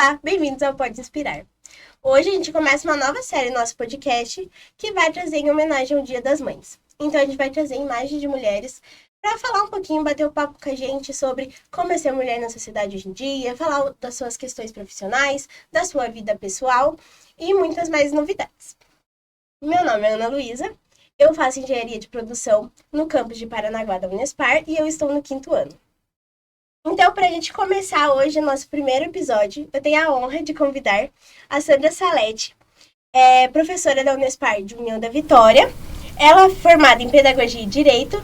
Olá, bem-vindos ao Pode Inspirar. Hoje a gente começa uma nova série no nosso podcast que vai trazer em homenagem ao Dia das Mães. Então a gente vai trazer imagens de mulheres para falar um pouquinho, bater um papo com a gente sobre como é ser mulher na sociedade hoje em dia, falar das suas questões profissionais, da sua vida pessoal e muitas mais novidades. Meu nome é Ana Luísa, eu faço engenharia de produção no campus de Paranaguá da Unespar e eu estou no 5º ano. Então, para a gente começar hoje o nosso primeiro episódio, eu tenho a honra de convidar a Sandra Salete, professora da Unespar de União da Vitória. Ela é formada em Pedagogia e Direito,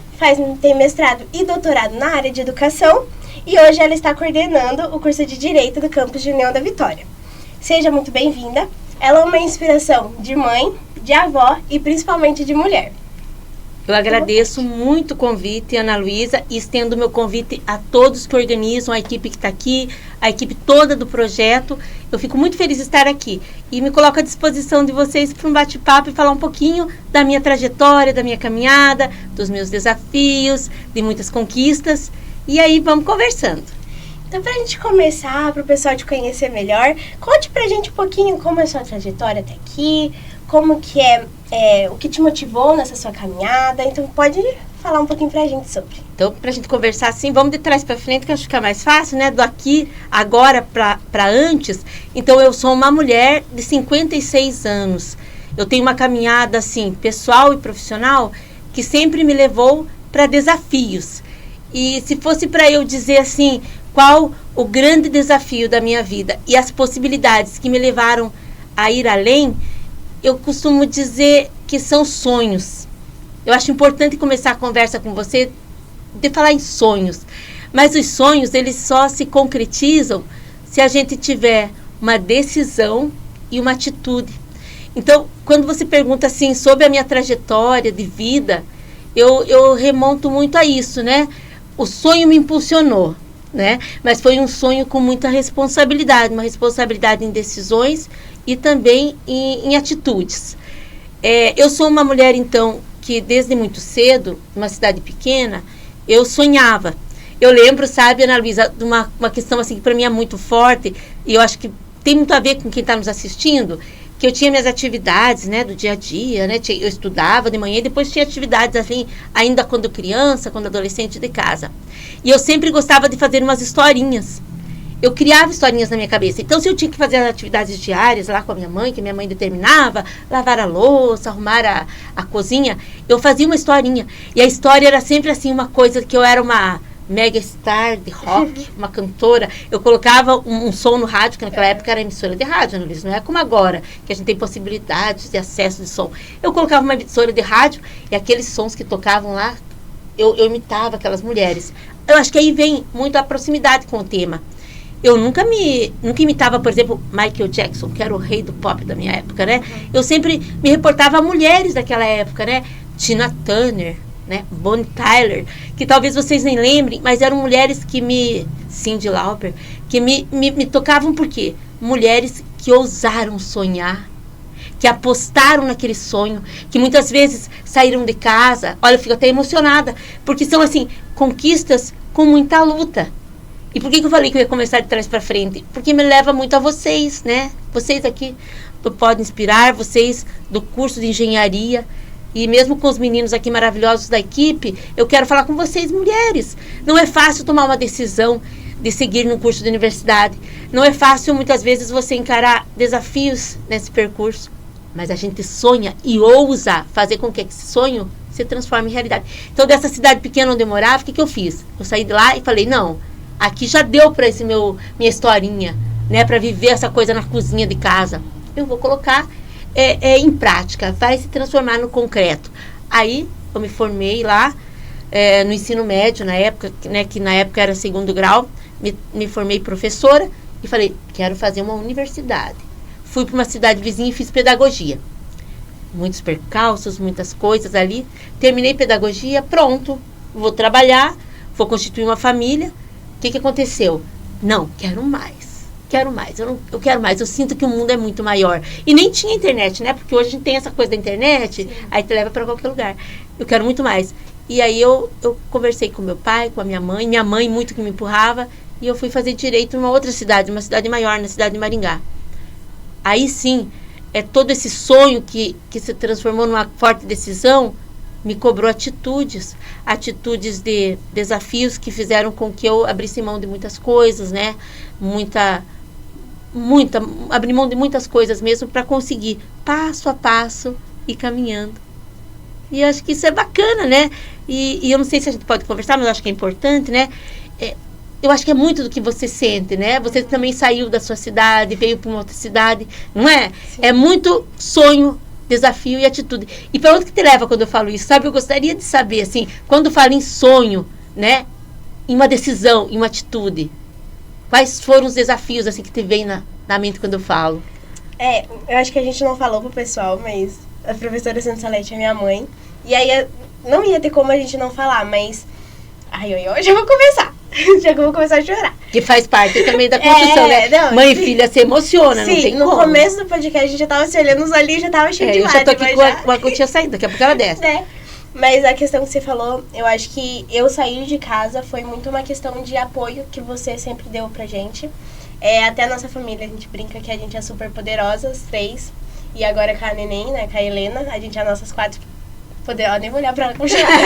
tem mestrado e doutorado na área de Educação e hoje ela está coordenando o curso de Direito do campus de União da Vitória. Seja muito bem-vinda. Ela é uma inspiração de mãe, de avó e principalmente de mulher. Eu agradeço muito o convite, Ana Luísa, e estendo meu convite a todos que organizam, a equipe que está aqui, a equipe toda do projeto. Eu fico muito feliz de estar aqui e me coloco à disposição de vocês para um bate-papo e falar um pouquinho da minha trajetória, da minha caminhada, dos meus desafios, de muitas conquistas. E aí vamos conversando. Então, para a gente começar, para o pessoal te conhecer melhor, conte para a gente um pouquinho como é a sua trajetória até aqui, como que o que te motivou nessa sua caminhada. Então, pode falar um pouquinho para a gente sobre. Então, para a gente conversar assim, vamos de trás para frente, que acho que fica mais fácil, né? Do aqui, agora para antes. Então, eu sou uma mulher de 56 anos. Eu tenho uma caminhada, assim, pessoal e profissional, que sempre me levou para desafios. E se fosse para eu dizer assim, qual o grande desafio da minha vida e as possibilidades que me levaram a ir além, eu costumo dizer que são sonhos. Eu acho importante começar a conversa com você de falar em sonhos. Mas os sonhos, eles só se concretizam se a gente tiver uma decisão e uma atitude. Então, quando você pergunta assim sobre a minha trajetória de vida, eu remonto muito a isso, né? O sonho me impulsionou, né? Mas foi um sonho com muita responsabilidade, uma responsabilidade em decisões e também em atitudes. Eu sou uma mulher, então, que desde muito cedo, numa cidade pequena, eu sonhava. Eu lembro, sabe, Ana Luísa, de uma questão assim que para mim é muito forte, e eu acho que tem muito a ver com quem está nos assistindo, que eu tinha minhas atividades, né, do dia a dia, né, eu estudava de manhã e depois tinha atividades, assim, ainda quando criança, quando adolescente de casa. E eu sempre gostava de fazer umas historinhas. Eu criava historinhas na minha cabeça. Então, se eu tinha que fazer as atividades diárias lá com a minha mãe, que minha mãe determinava, lavar a louça, arrumar a cozinha, eu fazia uma historinha. E a história era sempre assim, uma coisa que eu era uma mega star de rock, uma cantora. Eu colocava um som no rádio, que naquela época era emissora de rádio, não é como agora, que a gente tem possibilidades de acesso de som. Eu colocava uma emissora de rádio e aqueles sons que tocavam lá, eu imitava aquelas mulheres. Eu acho que aí vem muito a proximidade com o tema. Eu nunca imitava, por exemplo, Michael Jackson, que era o rei do pop da minha época, né? Eu sempre me reportava a mulheres daquela época, né? Tina Turner, né? Bonnie Tyler, que talvez vocês nem lembrem, mas eram mulheres que Cyndi Lauper, que me tocavam por quê? Mulheres que ousaram sonhar, que apostaram naquele sonho, que muitas vezes saíram de casa. Olha, eu fico até emocionada, porque são, assim, conquistas com muita luta. E por que eu falei que eu ia começar de trás para frente? Porque me leva muito a vocês, né? Vocês aqui do Pode Inspirar, vocês do curso de engenharia, e mesmo com os meninos aqui maravilhosos da equipe, eu quero falar com vocês, mulheres. Não é fácil tomar uma decisão de seguir no curso de universidade. Não é fácil, muitas vezes, você encarar desafios nesse percurso. Mas a gente sonha e ousa fazer com que esse sonho se transforme em realidade. Então, dessa cidade pequena onde eu morava, o que eu fiz? Eu saí de lá e falei, não, aqui já deu para esse minha historinha, né, para viver essa coisa na cozinha de casa. Eu vou colocar em prática, vai se transformar no concreto. Aí eu me formei lá no ensino médio, na época, né, que na época era 2º grau, me formei professora e falei, quero fazer uma universidade. Fui para uma cidade vizinha e fiz pedagogia. Muitos percalços, muitas coisas ali. Terminei pedagogia, pronto, vou trabalhar, vou constituir uma família. O que aconteceu? Não, quero mais, eu quero mais, eu sinto que o mundo é muito maior. E nem tinha internet, né? Porque hoje a gente tem essa coisa da internet, sim, aí te leva para qualquer lugar. Eu quero muito mais. E aí eu conversei com meu pai, com a minha mãe muito que me empurrava, e eu fui fazer direito numa outra cidade, uma cidade maior, na cidade de Maringá. Aí sim, todo esse sonho que se transformou numa forte decisão, me cobrou atitudes de desafios que fizeram com que eu abrisse mão de muitas coisas, né? Abri mão de muitas coisas mesmo para conseguir, passo a passo, ir caminhando. E eu acho que isso é bacana, né? E eu não sei se a gente pode conversar, mas eu acho que é importante, né? Eu acho que é muito do que você sente, né? Você também saiu da sua cidade, veio para uma outra cidade, não é? Sim. É muito sonho, desafio e atitude. E para onde que te leva quando eu falo isso? Sabe, eu gostaria de saber, assim, quando falo em sonho, né? Em uma decisão, em uma atitude, quais foram os desafios, assim, que te vem na mente quando eu falo? Eu acho que a gente não falou pro pessoal, mas a professora Santa Salete é minha mãe. E aí, não ia ter como a gente não falar, mas... eu já vou começar. Já vou começar a chorar. Que faz parte também da construção, né? Não, mãe e filha se emociona, sim, não tem no como. começo do podcast a gente já tava se olhando, os olhinhos já tava cheio de lágrimas. Eu já tô aqui com a gotinha saindo, daqui a pouco ela desce. Mas a questão que você falou, eu acho que eu sair de casa foi muito uma questão de apoio que você sempre deu pra gente. Até a nossa família, a gente brinca que a gente é super poderosa, os 3. E agora com a neném, né, com a Helena, a gente é nossas 4 poderosas. Nem vou olhar pra ela como chamar.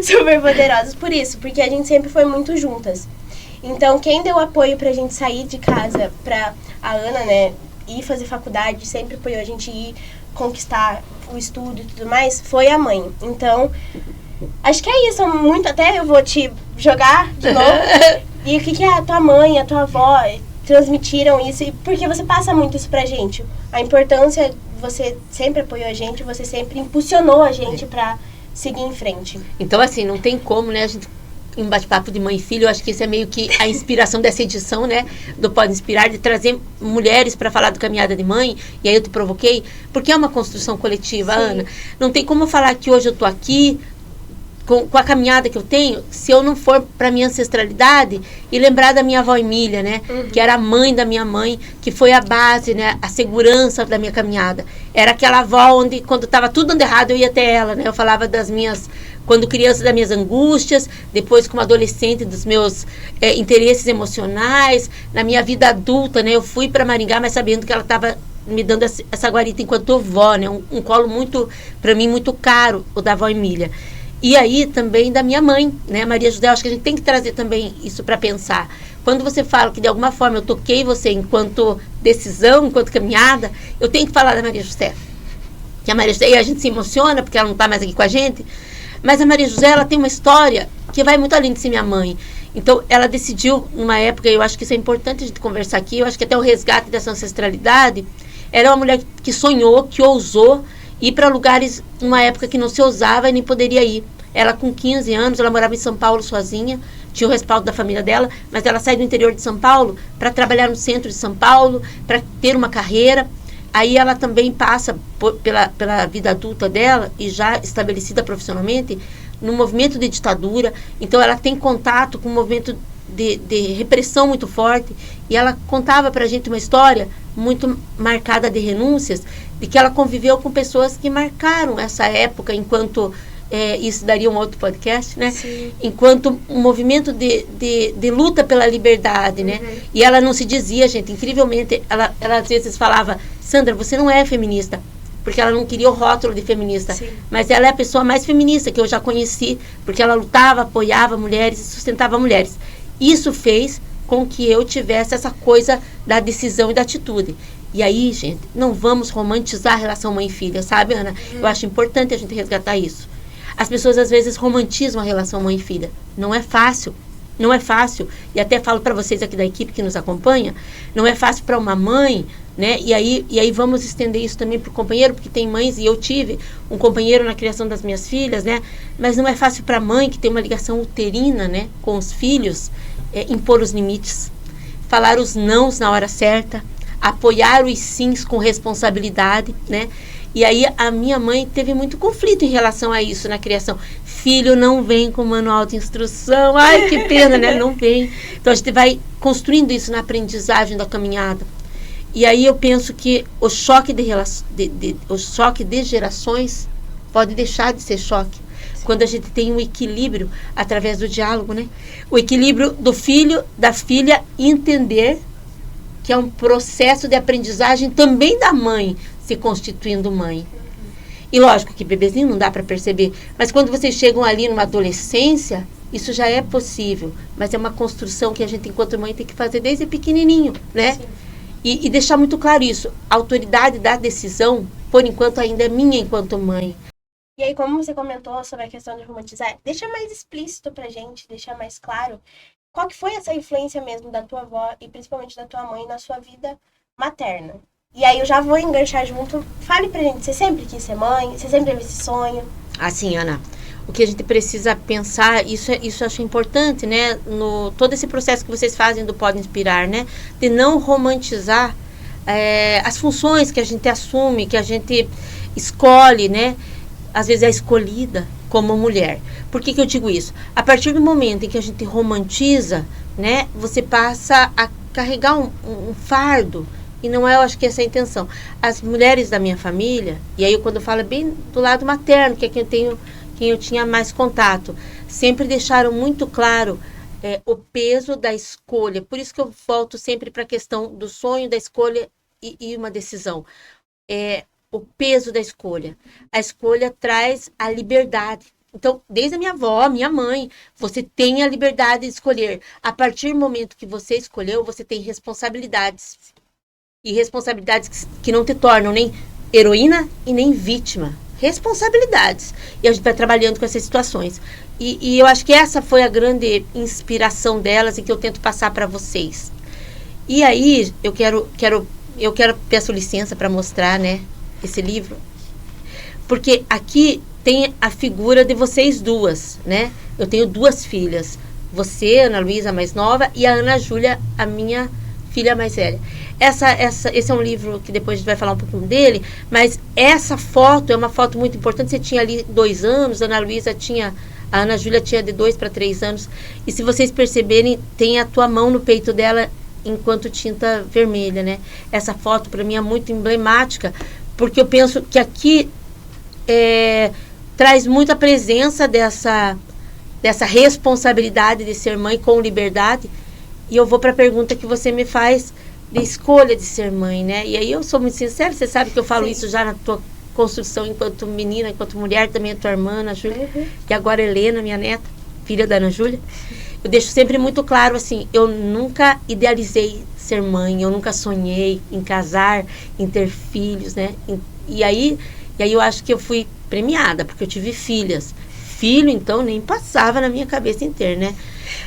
Super poderosas por isso, porque a gente sempre foi muito juntas. Então, quem deu apoio pra gente sair de casa, pra a Ana, né, ir fazer faculdade, sempre apoiou a gente ir conquistar o estudo e tudo mais, foi a mãe. Então, acho que é isso, muito, até eu vou te jogar de novo. E o que a tua mãe, a tua avó transmitiram isso? Porque você passa muito isso pra gente. A importância, você sempre apoiou a gente, você sempre impulsionou a gente pra seguir em frente. Então, assim, não tem como, né, a gente... Um bate-papo de mãe e filho, eu acho que isso é meio que a inspiração dessa edição, né? Do Pode Inspirar, de trazer mulheres para falar do Caminhada de Mãe. E aí eu te provoquei, porque é uma construção coletiva, sim, Ana. Não tem como eu falar que hoje eu tô aqui com a caminhada que eu tenho, se eu não for para minha ancestralidade e lembrar da minha avó Emília, né? Uhum. Que era a mãe da minha mãe, que foi a base, né? A segurança da minha caminhada. Era aquela avó onde, quando estava tudo dando errado, eu ia até ela, né? Eu falava das minhas... Quando criança, das minhas angústias, depois como adolescente, dos meus interesses emocionais, na minha vida adulta, né? Eu fui para Maringá, mas sabendo que ela estava me dando essa guarita enquanto vó, né? Um colo muito, para mim, muito caro, o da avó Emília. E aí também da minha mãe, né? Maria José, acho que a gente tem que trazer também isso para pensar. Quando você fala que de alguma forma eu toquei você enquanto decisão, enquanto caminhada, eu tenho que falar da Maria José. Que a Maria José, e a gente se emociona porque ela não está mais aqui com a gente. Mas a Maria José, ela tem uma história que vai muito além de ser minha mãe. Então, ela decidiu, numa época, eu acho que isso é importante a gente conversar aqui, eu acho que até o resgate dessa ancestralidade, ela é uma mulher que sonhou, que ousou ir para lugares, numa época que não se ousava e nem poderia ir. Ela, com 15 anos, ela morava em São Paulo sozinha, tinha o respaldo da família dela, mas ela sai do interior de São Paulo para trabalhar no centro de São Paulo, para ter uma carreira. Aí ela também passa pela vida adulta dela, e já estabelecida profissionalmente, no movimento de ditadura. Então ela tem contato com um movimento de repressão muito forte, e ela contava pra gente uma história muito marcada de renúncias, de que ela conviveu com pessoas que marcaram essa época enquanto... isso daria um outro podcast, né? Sim. Enquanto um movimento de luta pela liberdade, né? Uhum. E ela não se dizia, gente, incrivelmente, ela às vezes falava: Sandra, você não é feminista, porque ela não queria o rótulo de feminista. Sim. Mas ela é a pessoa mais feminista que eu já conheci, porque ela lutava, apoiava mulheres e sustentava mulheres. Isso fez com que eu tivesse essa coisa da decisão e da atitude. E aí, gente, não vamos romantizar a relação mãe e filha, sabe, Ana? Eu acho importante a gente resgatar isso. As pessoas, às vezes, romantizam a relação mãe e filha. Não é fácil. Não é fácil. E até falo para vocês aqui da equipe que nos acompanha, não é fácil para uma mãe, né? E aí vamos estender isso também para o companheiro, porque tem mães, e eu tive um companheiro na criação das minhas filhas, né? Mas não é fácil para a mãe, que tem uma ligação uterina, né, com os filhos, impor os limites, falar os nãos na hora certa, apoiar os sims com responsabilidade, né? E aí a minha mãe teve muito conflito em relação a isso na criação. Filho não vem com manual de instrução. Ai, que pena, né? Não vem. Então a gente vai construindo isso na aprendizagem da caminhada. E aí eu penso que o choque de gerações pode deixar de ser choque. Sim. quando a gente tem um equilíbrio através do diálogo, né? O equilíbrio do filho, da filha, entender que é um processo de aprendizagem também da mãe se constituindo mãe. E lógico que bebezinho não dá para perceber, mas quando vocês chegam ali numa adolescência, isso já é possível, mas é uma construção que a gente, enquanto mãe, tem que fazer desde pequenininho, né? E deixar muito claro isso, a autoridade da decisão, por enquanto, ainda é minha enquanto mãe. E aí, como você comentou sobre a questão de romantizar, deixa mais explícito pra gente, deixa mais claro, qual que foi essa influência mesmo da tua avó e principalmente da tua mãe na sua vida materna? E aí eu já vou enganchar junto. Fale pra gente, você sempre quis ser mãe? Você sempre teve esse sonho? Assim, Ana, o que a gente precisa pensar, isso eu acho importante, né? Todo esse processo que vocês fazem do Pode Inspirar, né? De não romantizar as funções que a gente assume, que a gente escolhe, né? Às vezes é escolhida como mulher. Por que eu digo isso? A partir do momento em que a gente romantiza, né? Você passa a carregar um fardo. E não é, eu acho que essa é a intenção. As mulheres da minha família, e aí quando eu falo bem do lado materno, que é quem eu tinha mais contato, sempre deixaram muito claro o peso da escolha. Por isso que eu volto sempre para a questão do sonho, da escolha e uma decisão. O peso da escolha. A escolha traz a liberdade. Então, desde a minha avó, minha mãe, você tem a liberdade de escolher. A partir do momento que você escolheu, você tem responsabilidades. E responsabilidades que não te tornam nem heroína e nem vítima. Responsabilidades. E a gente vai trabalhando com essas situações. E eu acho que essa foi a grande inspiração delas e que eu tento passar para vocês. E aí, eu peço licença para mostrar, né, esse livro. Porque aqui tem a figura de vocês duas, né? Eu tenho duas filhas. Você, Ana Luísa, a mais nova, e a Ana Júlia, a minha filha mais velha. Esse é um livro que depois a gente vai falar um pouquinho dele, mas essa foto é uma foto muito importante. Você tinha ali 2 anos, a Ana Júlia tinha de 2 para 3 anos, e se vocês perceberem, tem a tua mão no peito dela enquanto tinta vermelha, né? Essa foto para mim é muito emblemática, porque eu penso que aqui traz muito a presença dessa responsabilidade de ser mãe com liberdade. E eu vou para a pergunta que você me faz de escolha de ser mãe, né? E aí eu sou muito sincera, você sabe que eu falo isso já na tua construção enquanto menina, enquanto mulher, também a tua irmã, Ana Júlia, e agora a Helena, minha neta, filha da Ana Júlia. Eu deixo sempre muito claro, assim, eu nunca idealizei ser mãe, eu nunca sonhei em casar, em ter filhos, né? E aí eu acho que eu fui premiada, porque eu tive filhas. Filho, então, nem passava na minha cabeça inteira, né?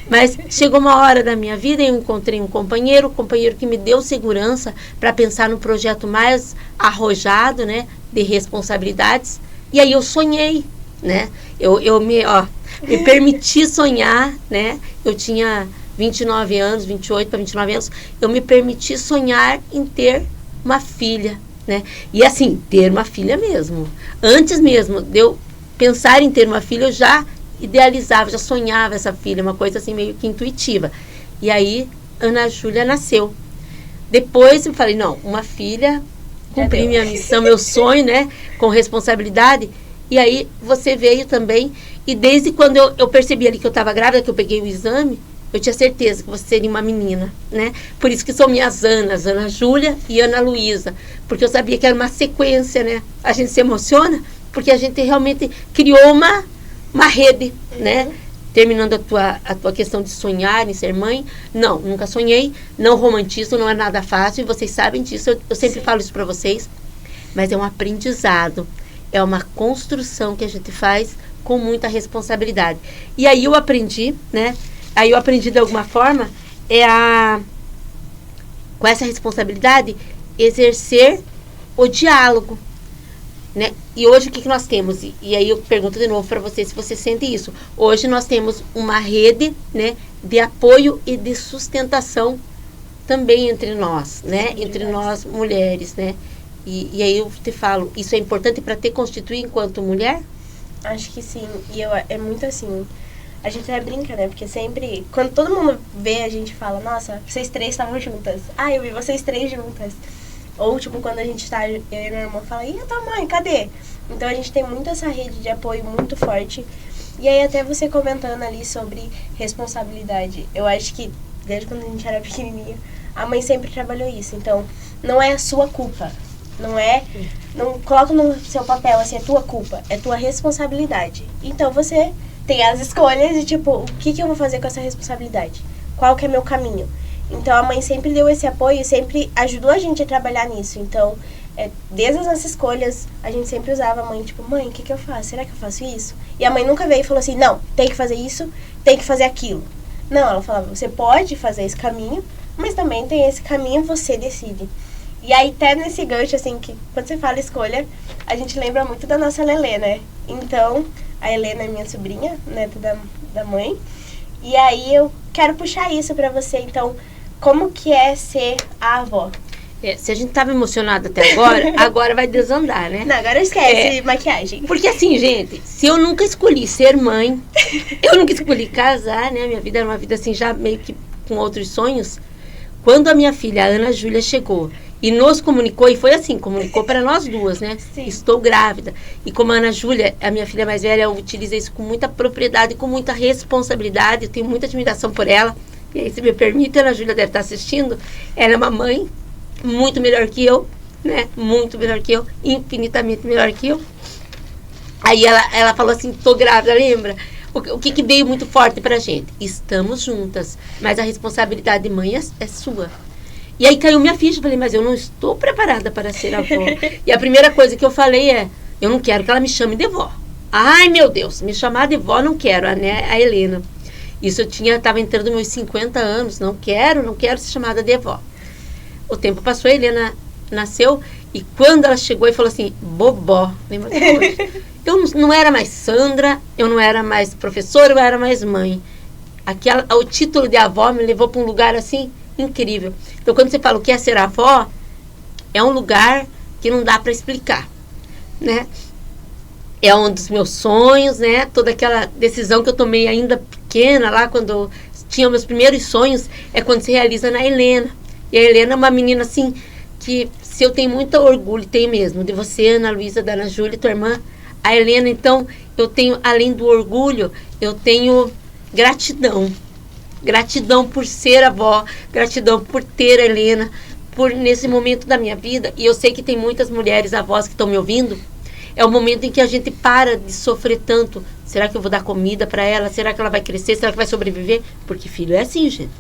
Mas chegou uma hora da minha vida e eu encontrei um companheiro que me deu segurança para pensar no projeto mais arrojado, né? De responsabilidades. E aí eu sonhei, né? Eu me permiti sonhar, né? Eu tinha 29 anos, 28 para 29 anos. Eu me permiti sonhar em ter uma filha, né? E assim, ter uma filha mesmo. Antes mesmo de eu pensar em ter uma filha, eu já idealizava, já sonhava essa filha, uma coisa assim meio que intuitiva. E aí, Ana Júlia nasceu. Depois eu falei, não, uma filha, cumpri minha missão, meu sonho, né, com responsabilidade. E aí você veio também, e desde quando eu percebi ali que eu estava grávida, que eu peguei o exame, eu tinha certeza que você seria uma menina, né? Por isso que são minhas Anas, Ana Júlia e Ana Luísa, porque eu sabia que era uma sequência, né? A gente se emociona, porque a gente realmente criou uma rede, né? Terminando a tua questão de sonhar em ser mãe, não, nunca sonhei, não romantizo, não é nada fácil, e vocês sabem disso, eu sempre falo isso para vocês, mas é um aprendizado, é uma construção que a gente faz com muita responsabilidade. E aí eu aprendi, né? Aí eu aprendi de alguma forma, com essa responsabilidade, exercer o diálogo, né? E hoje o que nós temos? E aí eu pergunto de novo para você se você sente isso. Hoje nós temos uma rede, né, de apoio e de sustentação também entre nós, né? Entre nós mulheres, né? E aí eu te falo, isso é importante para te constituir enquanto mulher? Acho que sim. E é muito assim. A gente até brinca, né? Porque sempre, quando todo mundo vê, a gente fala, nossa, vocês 3 estavam juntas. Ah, eu vi vocês 3 juntas. Ou, tipo, quando a gente tá, eu e minha irmã fala, e a tua mãe, cadê? Então a gente tem muito essa rede de apoio muito forte. E aí até você comentando ali sobre responsabilidade. Eu acho que desde quando a gente era pequenininha, a mãe sempre trabalhou isso. Então não é a sua culpa. Não coloca no seu papel assim, é tua culpa, é tua responsabilidade. Então você tem as escolhas de tipo, o que eu vou fazer com essa responsabilidade? Qual que é meu caminho? Então a mãe sempre deu esse apoio e sempre ajudou a gente a trabalhar nisso. Então, desde as nossas escolhas, a gente sempre usava a mãe, tipo, mãe, o que eu faço? Será que eu faço isso? E a mãe nunca veio e falou assim, não, tem que fazer isso, tem que fazer aquilo. Não, ela falava, você pode fazer esse caminho, mas também tem esse caminho, você decide. E aí, até nesse gancho, assim, que quando você fala escolha, a gente lembra muito da nossa Lelê, né? Então, a Helena é minha sobrinha, neta da mãe. E aí, eu quero puxar isso pra você. Então, como que é ser a avó? Se a gente tava emocionada até agora, agora vai desandar, né? Não, agora esquece maquiagem. Porque assim, gente, se eu nunca escolhi ser mãe, eu nunca escolhi casar, né? Minha vida era uma vida assim, já meio que com outros sonhos. Quando a minha filha, a Ana Júlia, chegou e nos comunicou, e foi assim, comunicou para nós duas, né? Sim. Estou grávida. E como a Ana Júlia, a minha filha mais velha, eu utilizo isso com muita propriedade, com muita responsabilidade, eu tenho muita admiração por ela. E aí, se me permite, a Ana Júlia deve estar assistindo, ela é uma mãe muito melhor que eu, né? Muito melhor que eu, infinitamente melhor que eu. Aí ela falou assim, tô grávida, lembra? O que veio muito forte pra gente? Estamos juntas, mas a responsabilidade de mãe é sua. E aí caiu minha ficha, falei, mas eu não estou preparada para ser avó. E a primeira coisa que eu falei eu não quero que ela me chame de vó. Ai, meu Deus, me chamar de vó não quero, né? A Helena. Isso eu estava entrando nos meus 50 anos, não quero ser chamada de vó. O tempo passou, a Helena nasceu, e quando ela chegou e falou assim, bobó, lembra até hoje? Eu não era mais Sandra, eu não era mais professora, eu era mais mãe. O título de avó me levou para um lugar assim, incrível. Então, quando você fala o que é ser avó, é um lugar que não dá para explicar, né? É um dos meus sonhos, né? Toda aquela decisão que eu tomei ainda pequena, lá quando tinha meus primeiros sonhos, é quando se realiza na Helena. E a Helena é uma menina assim, que se eu tenho muito orgulho, tenho mesmo, de você, Ana Luísa, da Ana Júlia, tua irmã, a Helena. Então, eu tenho, além do orgulho, eu tenho gratidão. Gratidão por ser avó, gratidão por ter a Helena, por nesse momento da minha vida. E eu sei que tem muitas mulheres avós que estão me ouvindo. É o momento em que a gente para de sofrer tanto. Será que eu vou dar comida para ela? Será que ela vai crescer? Será que vai sobreviver? Porque filho é assim, gente.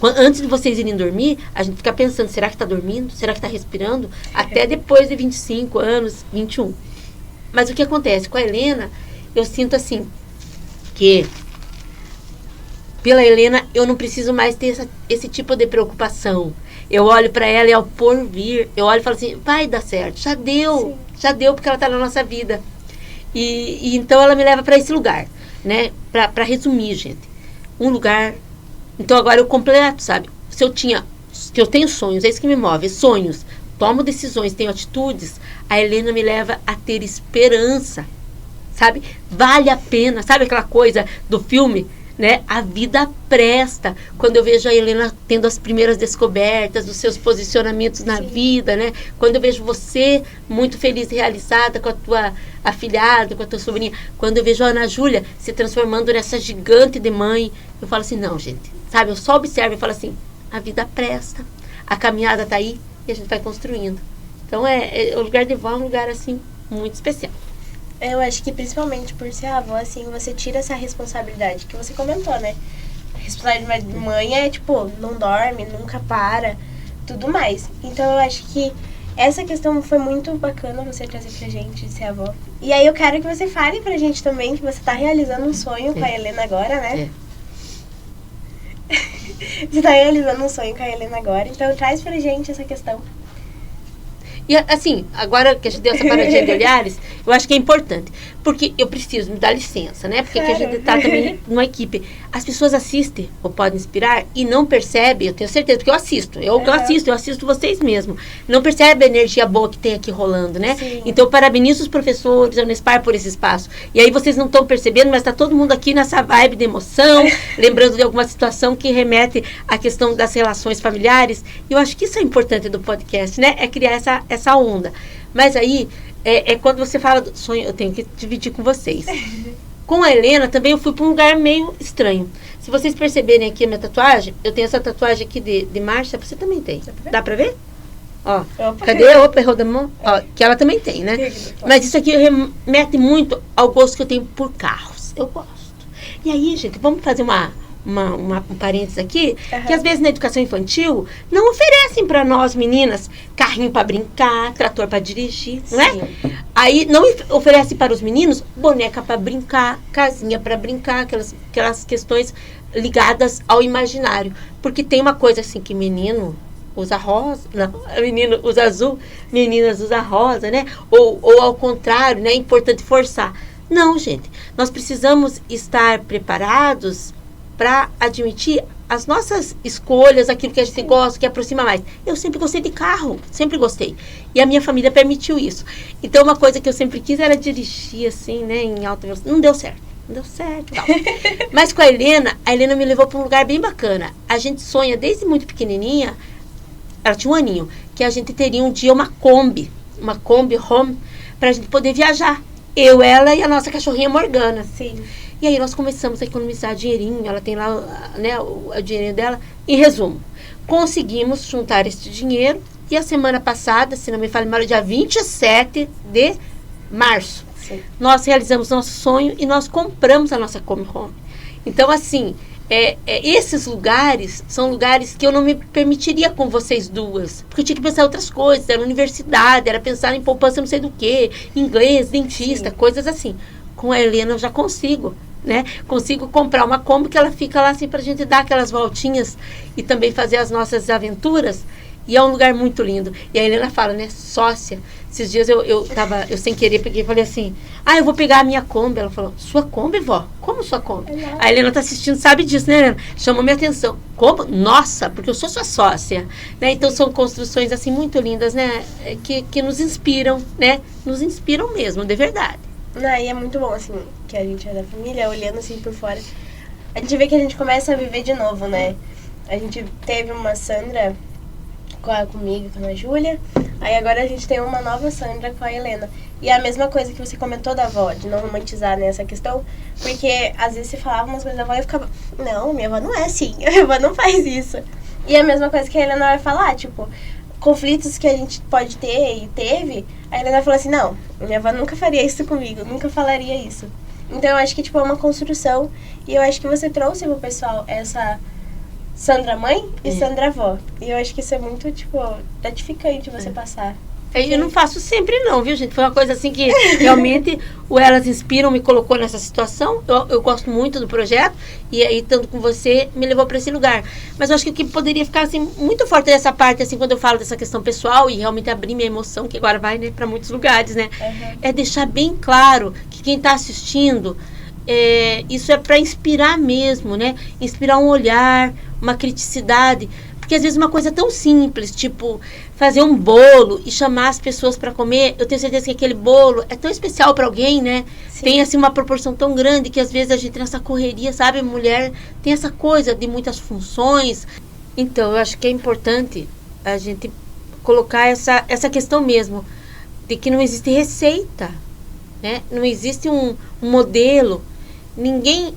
Antes de vocês irem dormir, a gente fica pensando, será que está dormindo? Será que está respirando? Até depois de 25 anos, 21. Mas o que acontece? Com a Helena, eu sinto assim, que pela Helena eu não preciso mais ter esse tipo de preocupação. Eu olho para ela e ao porvir, eu olho e falo assim, vai dar certo, já deu. Sim. Já deu, porque ela está na nossa vida. E então ela me leva para esse lugar, né? Para resumir, gente. Um lugar. Então agora eu completo, sabe? Se eu tenho sonhos, é isso que me move, sonhos. Tomo decisões, tenho atitudes. A Helena me leva a ter esperança, sabe? Vale a pena, sabe aquela coisa do filme, né? A vida presta. Quando eu vejo a Helena tendo as primeiras descobertas dos seus posicionamentos na Sim. vida, né? Quando eu vejo você muito feliz e realizada com a tua afilhada, com a tua sobrinha. Quando eu vejo a Ana Júlia se transformando nessa gigante de mãe, eu falo assim, não, gente, sabe? Eu só observo e falo assim, a vida presta. A caminhada tá aí e a gente vai construindo. Então, o lugar de vó é um lugar, assim, muito especial. Eu acho que principalmente por ser avó, assim, você tira essa responsabilidade que você comentou, né? A responsabilidade de mãe é, tipo, não dorme, nunca para, tudo mais. Então, eu acho que essa questão foi muito bacana você trazer pra gente de ser avó. E aí, eu quero que você fale pra gente também que você tá realizando um sonho com a Helena agora, né? Você tá realizando um sonho com a Helena agora, então traz pra gente essa questão. E assim, agora que a gente deu essa paradinha de olhares, eu acho que é importante. Porque eu preciso me dar licença, né? Porque aqui a gente está também numa equipe. As pessoas assistem ou podem inspirar e não percebem, eu tenho certeza, porque eu assisto. Eu assisto vocês mesmos. Não percebe a energia boa que tem aqui rolando, né? Sim. Então, eu parabenizo os professores, a Unespar por esse espaço. E aí vocês não estão percebendo, mas está todo mundo aqui nessa vibe de emoção, lembrando de alguma situação que remete à questão das relações familiares. E eu acho que isso é importante do podcast, né? É criar essa onda. Mas aí, quando você fala do sonho, eu tenho que dividir com vocês. Com a Helena também eu fui para um lugar meio estranho. Se vocês perceberem aqui a minha tatuagem, eu tenho essa tatuagem aqui de Márcia, você também tem. Dá pra ver? Ó, cadê? Opa, errou da mão. Ó, que ela também tem, né? Mas isso aqui remete muito ao gosto que eu tenho por carros. Eu gosto. E aí, gente, vamos fazer um parênteses aqui, que às vezes na educação infantil não oferecem para nós meninas carrinho para brincar, trator para dirigir, não é? Aí não oferece para os meninos boneca para brincar, casinha para brincar, aquelas questões ligadas ao imaginário. Porque tem uma coisa assim que menino usa rosa, não, menino usa azul, meninas usa rosa, né? Ou ao contrário, né? É importante forçar. Não, gente, nós precisamos estar preparados para admitir as nossas escolhas, aquilo que a gente gosta, que aproxima mais. Eu sempre gostei de carro, sempre gostei. E a minha família permitiu isso. Então, uma coisa que eu sempre quis era dirigir, assim, né, em alta velocidade. Não deu certo. Tal. Mas com a Helena me levou para um lugar bem bacana. A gente sonha desde muito pequenininha, ela tinha 1 aninho, que a gente teria um dia uma Kombi home, para a gente poder viajar. Eu, ela e a nossa cachorrinha Morgana. Sim. E aí nós começamos a economizar dinheirinho, ela tem lá, né, o dinheirinho dela. Em resumo, conseguimos juntar esse dinheiro e a semana passada, se não me falha, dia 27 de março, sim, nós realizamos nosso sonho e nós compramos a nossa Kombi Home. Então, assim, esses lugares são lugares que eu não me permitiria com vocês duas, porque eu tinha que pensar em outras coisas, era universidade, era pensar em poupança não sei do que, inglês, dentista, sim, coisas assim. Com a Helena eu já consigo, né? Consigo comprar uma Kombi que ela fica lá assim pra gente dar aquelas voltinhas e também fazer as nossas aventuras. E é um lugar muito lindo. E a Helena fala, né? Sócia. Esses dias eu sem querer peguei e falei assim, eu vou pegar a minha Kombi. Ela falou, sua Kombi, vó? Como sua Kombi? A Helena tá assistindo, sabe disso, né, Helena? Chamou minha atenção. Como? Nossa, porque eu sou sua sócia. Né? Então são construções assim muito lindas, né? Que nos inspiram, né? Nos inspiram mesmo, de verdade. E é muito bom, assim, que a gente é da família, olhando assim por fora. A gente vê que a gente começa a viver de novo, né? A gente teve uma Sandra comigo, com a Júlia. Aí agora a gente tem uma nova Sandra com a Helena. E é a mesma coisa que você comentou da avó, de não romantizar nessa questão. Porque às vezes você falava umas coisas da avó e eu ficava, não, minha avó não é assim, minha avó não faz isso. E é a mesma coisa que a Helena vai falar, tipo, conflitos que a gente pode ter e teve, a Helena falou assim, não, minha avó nunca faria isso comigo, nunca falaria isso. Então eu acho que tipo, é uma construção e eu acho que você trouxe pro pessoal essa Sandra mãe e Sandra avó. E eu acho que isso é muito, tipo, gratificante você passar. Eu não faço sempre não, viu, gente? Foi uma coisa assim que realmente o Elas Inspiram me colocou nessa situação. Eu gosto muito do projeto e aí, estando com você, me levou para esse lugar. Mas eu acho que o que poderia ficar assim, muito forte dessa parte, assim, quando eu falo dessa questão pessoal e realmente abrir minha emoção, que agora vai, né, para muitos lugares, né? Uhum. É deixar bem claro que quem está assistindo, isso é para inspirar mesmo, né? Inspirar um olhar, uma criticidade. Porque às vezes uma coisa tão simples, tipo fazer um bolo e chamar as pessoas para comer, eu tenho certeza que aquele bolo é tão especial para alguém, né? Sim. Tem assim uma proporção tão grande que às vezes a gente nessa correria, sabe, mulher tem essa coisa de muitas funções. Então, eu acho que é importante a gente colocar essa questão mesmo, de que não existe receita, né? Não existe um modelo, ninguém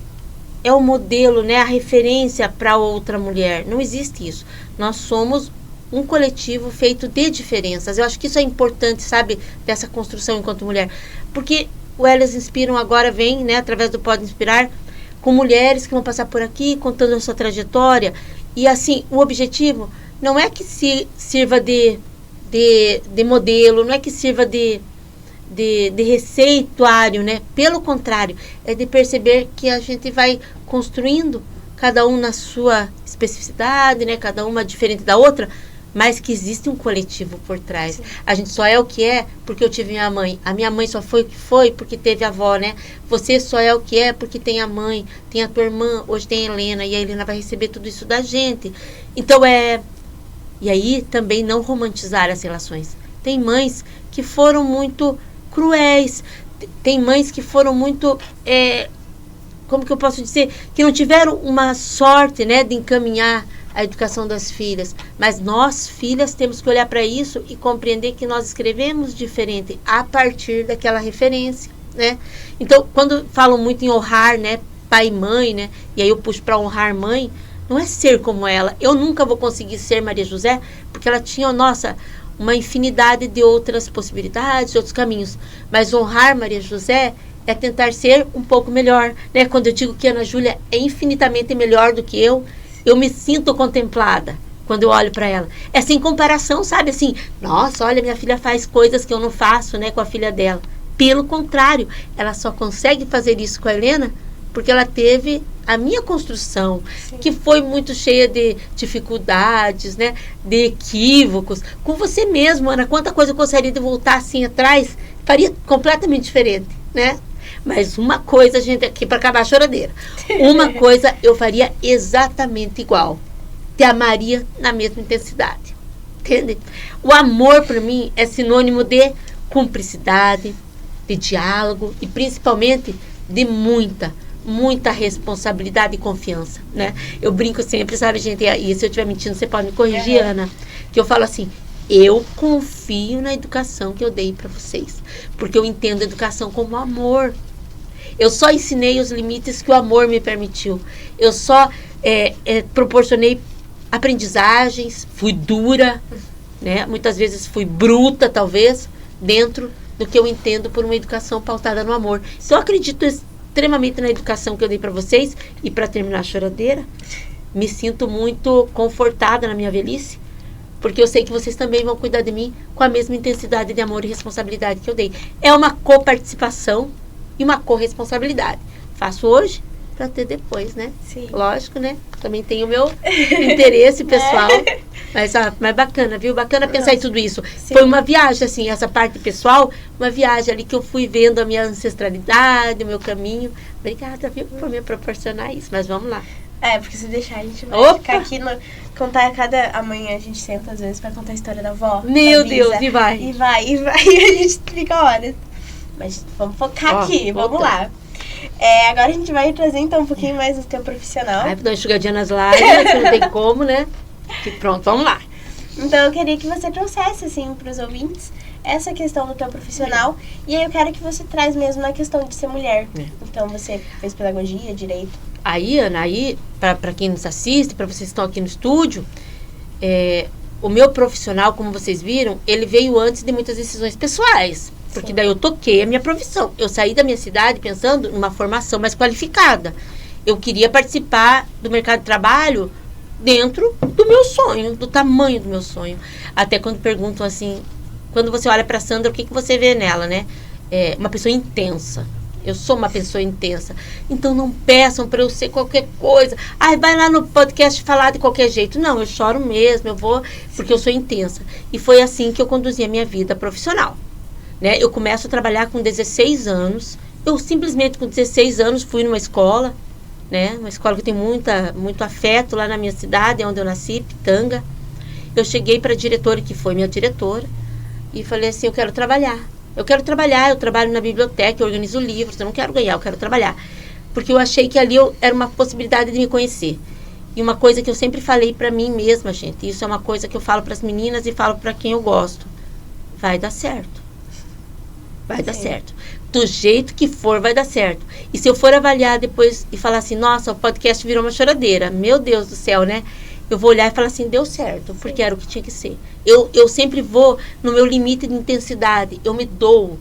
é o modelo, né, a referência para outra mulher. Não existe isso. Nós somos um coletivo feito de diferenças. Eu acho que isso é importante, sabe, dessa construção enquanto mulher. Porque o Elas Inspiram agora vem, né, através do Pode Inspirar, com mulheres que vão passar por aqui, contando a sua trajetória. E assim, o objetivo não é que sirva de modelo, não é que sirva de receituário, né? Pelo contrário, é de perceber que a gente vai construindo, cada um na sua especificidade, né? Cada uma diferente da outra, mas que existe um coletivo por trás. Sim. A gente só é o que é porque eu tive minha mãe. A minha mãe só foi o que foi porque teve a avó, né? Você só é o que é porque tem a mãe, tem a tua irmã, hoje tem a Helena, e a Helena vai receber tudo isso da gente. Então E aí também não romantizar as relações. Tem mães que foram muito cruéis, tem mães que foram muito, como que eu posso dizer, que não tiveram uma sorte, né, de encaminhar a educação das filhas, mas nós, filhas, temos que olhar para isso e compreender que nós escrevemos diferente a partir daquela referência, né? Então, quando falam muito em honrar, né, pai e mãe, né, e aí eu puxo para honrar mãe, não é ser como ela. Eu nunca vou conseguir ser Maria José, porque ela tinha, nossa, uma infinidade de outras possibilidades, outros caminhos. Mas honrar Maria José é tentar ser um pouco melhor, né? Quando eu digo que Ana Júlia é infinitamente melhor do que eu me sinto contemplada quando eu olho para ela. É sem comparação, sabe? Assim, nossa, olha, minha filha faz coisas que eu não faço, né, com a filha dela. Pelo contrário, ela só consegue fazer isso com a Helena porque ela teve a minha construção, sim, que foi muito cheia de dificuldades, né, de equívocos. Com você mesmo, Ana, quanta coisa eu gostaria de voltar assim atrás, faria completamente diferente, né? Mas uma coisa, gente, aqui para acabar a choradeira, uma coisa eu faria exatamente igual. Te amaria na mesma intensidade. Entende? O amor, para mim, é sinônimo de cumplicidade, de diálogo e, principalmente, de muita responsabilidade e confiança, né? Eu brinco sempre, sabe, gente? E se eu estiver mentindo, você pode me corrigir, Ana. Que eu falo assim, eu confio na educação que eu dei para vocês. Porque eu entendo a educação como amor. Eu só ensinei os limites que o amor me permitiu. Eu só proporcionei aprendizagens, fui dura, né? Muitas vezes fui bruta, talvez, dentro do que eu entendo por uma educação pautada no amor. Então, eu acredito extremamente na educação que eu dei para vocês. E para terminar a choradeira, me sinto muito confortada na minha velhice, porque eu sei que vocês também vão cuidar de mim com a mesma intensidade de amor e responsabilidade que eu dei. É uma coparticipação e uma corresponsabilidade. Faço hoje para ter depois, né? Sim. Lógico, né? Também tenho o meu interesse pessoal. Mas bacana, viu? Bacana pensar em tudo isso. Sim. Foi uma viagem, assim, essa parte pessoal, uma viagem ali que eu fui vendo a minha ancestralidade, o meu caminho. Obrigada, viu, por me proporcionar isso. Mas vamos lá. Porque se deixar, a gente vai ficar aqui contar amanhã a gente senta às vezes pra contar a história da avó. Meu Deus, e vai. E a gente fica horas. Mas vamos focar aqui, vamos lá. Agora a gente vai trazer então um pouquinho mais do teu profissional. Ai, dar uma enxugadinha nas lágrimas, não tem como, né? E pronto, vamos lá. Então eu queria que você trouxesse assim pros ouvintes essa questão do teu profissional. E aí eu quero que você traz mesmo na questão de ser mulher. Então você fez pedagogia, direito. Aí, Ana, para quem nos assiste, para vocês que estão aqui no estúdio, o meu profissional, como vocês viram, ele veio antes de muitas decisões pessoais. Porque daí eu toquei a minha profissão. Eu saí da minha cidade pensando numa formação mais qualificada. Eu queria participar do mercado de trabalho dentro do meu sonho, do tamanho do meu sonho. Até quando perguntam assim, quando você olha para a Sandra, o que você vê nela, né? Uma pessoa intensa. Eu sou uma pessoa intensa. Então não peçam para eu ser qualquer coisa. Vai lá no podcast falar de qualquer jeito. Não, eu choro mesmo, eu vou, porque eu sou intensa. E foi assim que eu conduzi a minha vida profissional. Né? Eu começo a trabalhar com 16 anos. Eu simplesmente com 16 anos fui numa escola, né? Uma escola que tem muito afeto lá na minha cidade, onde eu nasci, Pitanga. Eu cheguei para a diretora, que foi minha diretora, e falei assim, eu quero trabalhar, eu trabalho na biblioteca, eu organizo livros, eu não quero ganhar, eu quero trabalhar. Porque eu achei que ali era uma possibilidade de me conhecer. E uma coisa que eu sempre falei para mim mesma, gente, isso é uma coisa que eu falo para as meninas e falo para quem eu gosto. Vai dar certo. Vai dar certo. Do jeito que for, vai dar certo. E se eu for avaliar depois e falar assim, nossa, o podcast virou uma choradeira. Meu Deus do céu, né? Eu vou olhar e falar assim, deu certo, porque era o que tinha que ser. Eu sempre vou no meu limite de intensidade. Eu me dou.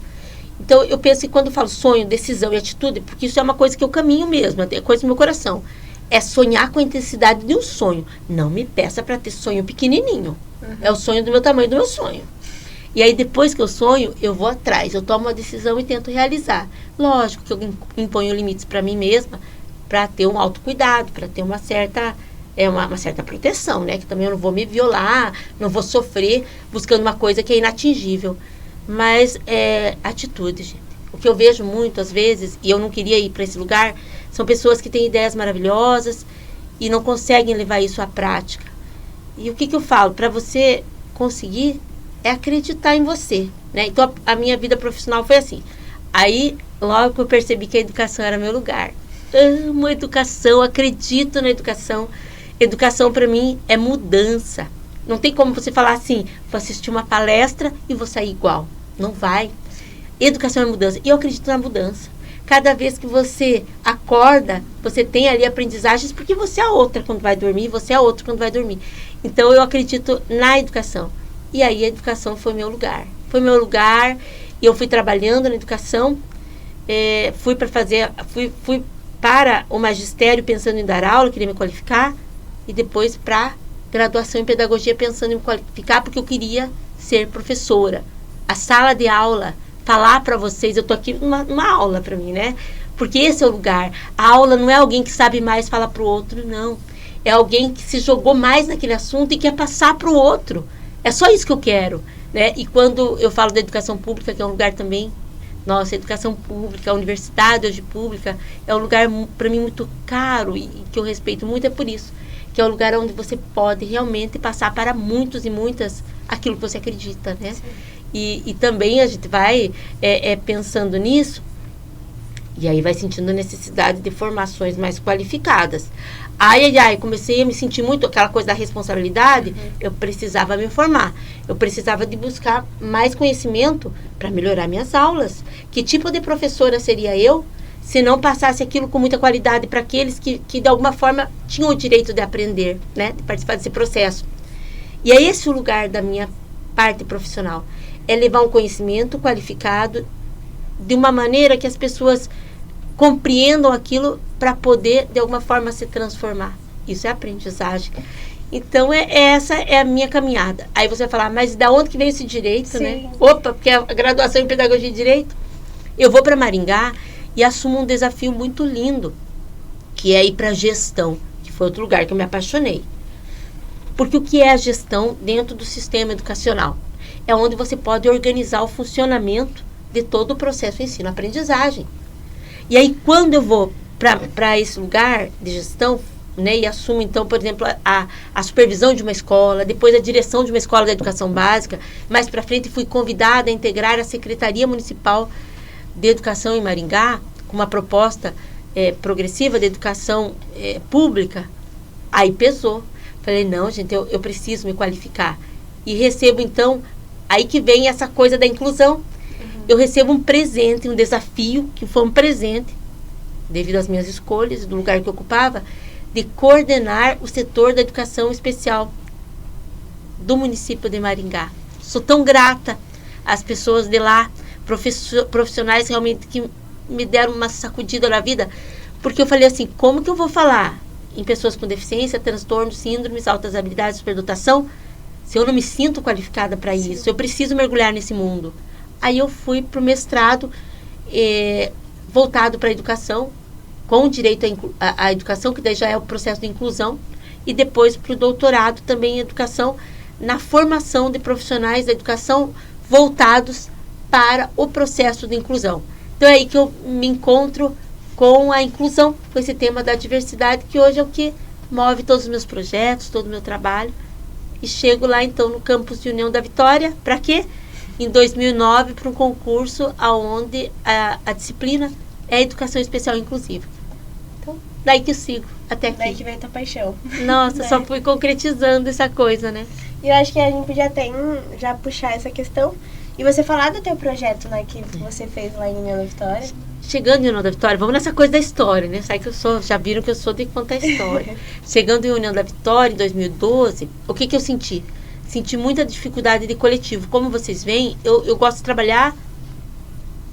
Então, eu penso que quando eu falo sonho, decisão e atitude, porque isso é uma coisa que eu caminho mesmo, é coisa do meu coração. É sonhar com a intensidade de um sonho. Não me peça para ter sonho pequenininho. É o sonho do meu tamanho do meu sonho. E aí, depois que eu sonho, eu vou atrás, eu tomo uma decisão e tento realizar. Lógico que eu imponho limites para mim mesma, para ter um autocuidado, para ter uma certa proteção, né? Que também eu não vou me violar, não vou sofrer buscando uma coisa que é inatingível. Mas atitude, gente. O que eu vejo muito, às vezes, e eu não queria ir para esse lugar, são pessoas que têm ideias maravilhosas e não conseguem levar isso à prática. E o que eu falo? Para você conseguir, é acreditar em você, né? Então, a minha vida profissional foi assim. Aí, logo que eu percebi que a educação era meu lugar. Amo a educação, acredito na educação. Educação para mim é mudança. Não tem como você falar assim, vou assistir uma palestra e vou sair igual. Não vai. Educação é mudança. E eu acredito na mudança. Cada vez que você acorda, você tem ali aprendizagens, porque você é outra quando vai dormir, você é outro quando vai dormir. Então, eu acredito na educação. E aí, a educação foi meu lugar. Foi meu lugar, e eu fui trabalhando na educação, fui para o magistério pensando em dar aula, queria me qualificar, e depois para graduação em pedagogia pensando em me qualificar, porque eu queria ser professora. A sala de aula, falar para vocês, eu tô aqui numa aula para mim, né? Porque esse é o lugar. A aula não é alguém que sabe mais falar para o outro, não. É alguém que se jogou mais naquele assunto e quer passar para o outro. É só isso que eu quero, né? E quando eu falo da educação pública, que é um lugar também, nossa, a educação pública, a universidade hoje pública, é um lugar para mim muito caro e que eu respeito muito, é por isso. Que é o lugar onde você pode realmente passar para muitos e muitas aquilo que você acredita, né? E também a gente vai pensando nisso, e aí vai sentindo a necessidade de formações mais qualificadas. Comecei a me sentir muito aquela coisa da responsabilidade. Eu precisava me formar, eu precisava de buscar mais conhecimento para melhorar minhas aulas. Que tipo de professora seria eu se não passasse aquilo com muita qualidade para aqueles que de alguma forma tinham o direito de aprender, né, de participar desse processo. E é esse o lugar da minha parte profissional, é levar um conhecimento qualificado de uma maneira que as pessoas compreendam aquilo para poder, de alguma forma, se transformar. Isso é aprendizagem. Então, essa é a minha caminhada. Aí você vai falar, mas da onde que vem esse direito, Sim. né? Opa, porque a graduação em pedagogia e direito. Eu vou para Maringá e assumo um desafio muito lindo, que é ir para a gestão, que foi outro lugar que eu me apaixonei. Porque o que é a gestão dentro do sistema educacional? É onde você pode organizar o funcionamento de todo o processo de ensino-aprendizagem. E aí, quando eu vou para esse lugar de gestão, né, e assumo, então, por exemplo, a supervisão de uma escola, depois a direção de uma escola da educação básica, mais para frente fui convidada a integrar a Secretaria Municipal de Educação em Maringá, com uma proposta progressiva de educação pública. Aí pesou. Falei, não, gente, eu preciso me qualificar. E recebo, então, aí que vem essa coisa da inclusão. Eu recebo um presente, um desafio, que foi um presente, devido às minhas escolhas, do lugar que eu ocupava, de coordenar o setor da educação especial do município de Maringá. Sou tão grata às pessoas de lá, profissionais realmente que me deram uma sacudida na vida, porque eu falei assim, como que eu vou falar em pessoas com deficiência, transtornos, síndromes, altas habilidades, superdotação, se eu não me sinto qualificada para isso? Eu preciso mergulhar nesse mundo. Aí eu fui para o mestrado voltado para a educação, com direito à educação, que daí já é o processo de inclusão, e depois para o doutorado também em educação, na formação de profissionais da educação voltados para o processo de inclusão. Então é aí que eu me encontro com a inclusão, com esse tema da diversidade, que hoje é o que move todos os meus projetos, todo o meu trabalho. E chego lá então no campus de União da Vitória, para quê? Em 2009, para um concurso onde a disciplina é Educação Especial Inclusiva. Então, daí que eu sigo, até aqui. Daí que veio tua paixão. Nossa, só fui concretizando essa coisa, né? E eu acho que a gente podia já puxar essa questão e você falar do teu projeto, né, que você fez lá em União da Vitória. Chegando em União da Vitória, vamos nessa coisa da história, né? Sabe que já viram que eu sou de contar história. Chegando em União da Vitória, em 2012, o que eu senti? Senti muita dificuldade de coletivo. Como vocês veem, eu gosto de trabalhar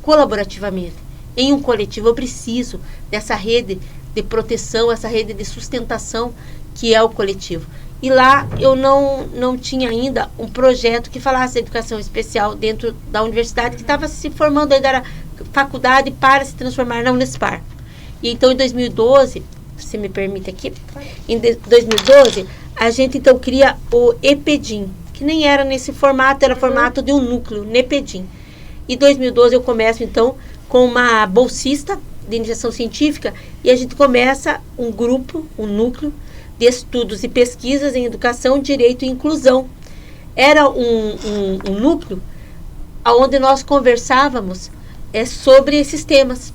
colaborativamente. Em um coletivo, eu preciso dessa rede de proteção, essa rede de sustentação que é o coletivo. E lá eu não tinha ainda um projeto que falasse de educação especial dentro da universidade, que estava se formando ainda, era faculdade para se transformar na Unespar. E então, em 2012, se me permite aqui, em 2012, a gente então cria o EPEDIM, que nem era nesse formato, era formato de um núcleo, NEPEDIM. Em 2012 eu começo então com uma bolsista de iniciação científica e a gente começa um grupo, um núcleo de estudos e pesquisas em educação, direito e inclusão. Era um núcleo onde nós conversávamos sobre esses temas.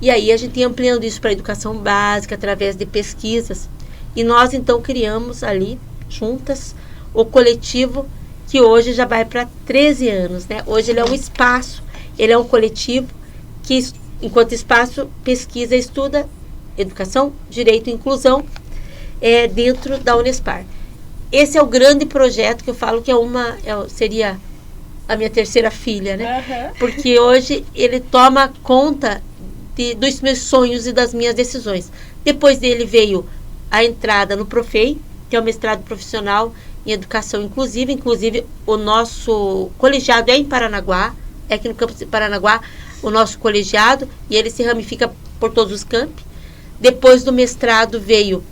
E aí a gente ia ampliando isso para a educação básica, através de pesquisas. E nós, então, criamos ali, juntas, o coletivo, que hoje já vai para 13 anos, né? Hoje ele é um espaço, ele é um coletivo que, enquanto espaço, pesquisa, estuda educação, direito e inclusão dentro da Unespar. Esse é o grande projeto que eu falo que seria a minha terceira filha, né? Porque hoje ele toma conta dos meus sonhos e das minhas decisões. Depois dele veio a entrada no Profei, que é o mestrado profissional em educação inclusiva. Inclusive, o nosso colegiado é em Paranaguá, é aqui no campus de Paranaguá, o nosso colegiado, e ele se ramifica por todos os campi. Depois do mestrado veio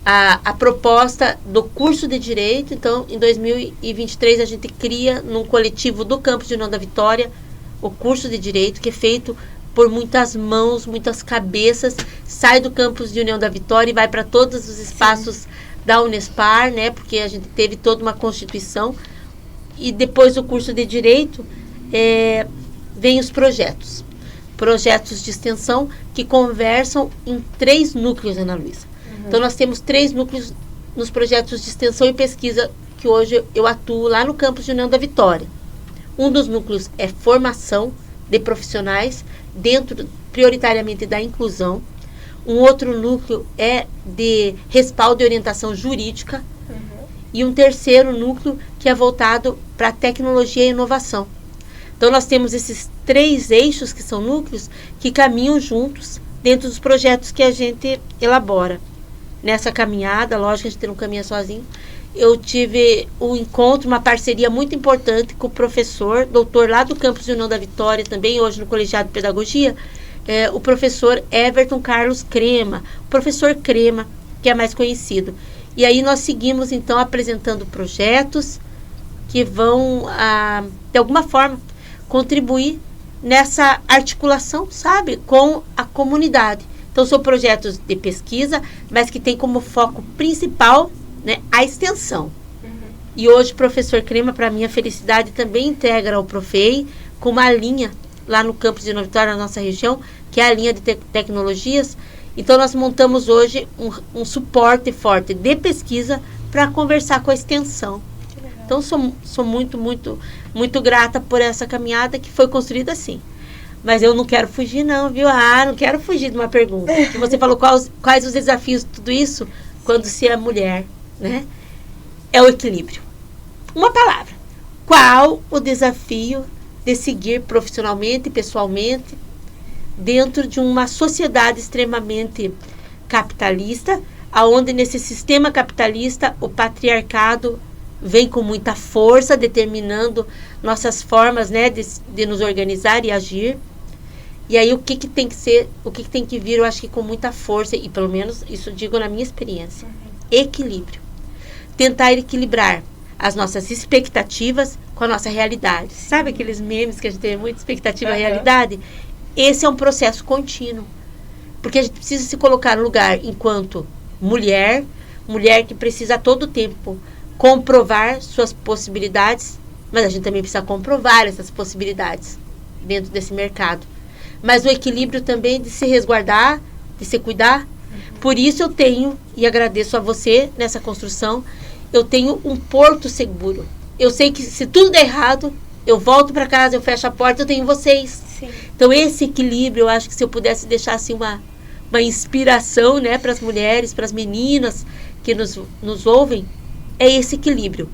a proposta do curso de Direito. Então, em 2023, a gente cria, num coletivo do campus de União da Vitória, o curso de Direito, que é feito por muitas mãos, muitas cabeças, sai do campus de União da Vitória e vai para todos os espaços da Unespar, né? Porque a gente teve toda uma constituição. E depois do curso de Direito, vem os projetos de extensão que conversam em 3 núcleos, Ana Luísa. Então, nós temos 3 núcleos nos projetos de extensão e pesquisa que hoje eu atuo lá no campus de União da Vitória. Um dos núcleos é formação de profissionais, dentro prioritariamente da inclusão. Um outro núcleo é de respaldo e orientação jurídica. E um terceiro núcleo que é voltado para tecnologia e inovação. Então, nós temos esses 3 eixos que são núcleos que caminham juntos dentro dos projetos que a gente elabora. Nessa caminhada, lógico que a gente não caminha sozinho, eu tive um encontro, uma parceria muito importante com o professor, doutor lá do campus de União da Vitória, também hoje no Colegiado de Pedagogia, o professor Everton Carlos Crema, o professor Crema, que é mais conhecido. E aí nós seguimos, então, apresentando projetos que vão, de alguma forma, contribuir nessa articulação, sabe, com a comunidade. Então, são projetos de pesquisa, mas que tem como foco principal, né, a extensão. E hoje o professor Crema, para minha felicidade, também integra o Profei com uma linha lá no campus de Nova Vitória, na nossa região, que é a linha de tecnologias. Então, nós montamos hoje um suporte forte de pesquisa para conversar com a extensão. Então, sou muito, muito, muito grata por essa caminhada que foi construída assim. Mas eu não quero fugir não, viu? Não quero fugir de uma pergunta. Que você falou quais os desafios de tudo isso quando se é mulher, né? É o equilíbrio. Uma palavra. Qual o desafio de seguir profissionalmente e pessoalmente dentro de uma sociedade extremamente capitalista, aonde nesse sistema capitalista o patriarcado vem com muita força, determinando nossas formas, né, de nos organizar e agir. E aí o que tem que ser, o que tem que vir, eu acho que com muita força, e pelo menos isso digo na minha experiência, equilíbrio. Tentar equilibrar as nossas expectativas com a nossa realidade. Sabe aqueles memes que a gente tem muita expectativa e realidade? Esse é um processo contínuo. Porque a gente precisa se colocar no lugar enquanto mulher que precisa a todo tempo comprovar suas possibilidades, mas a gente também precisa comprovar essas possibilidades dentro desse mercado. Mas o equilíbrio também de se resguardar, de se cuidar. Por isso eu tenho, e agradeço a você nessa construção, eu tenho um porto seguro. Eu sei que se tudo der errado, eu volto para casa, eu fecho a porta, eu tenho vocês. Sim. Então esse equilíbrio, eu acho que se eu pudesse deixar assim uma inspiração, né, para as mulheres, para as meninas que nos ouvem, é esse equilíbrio.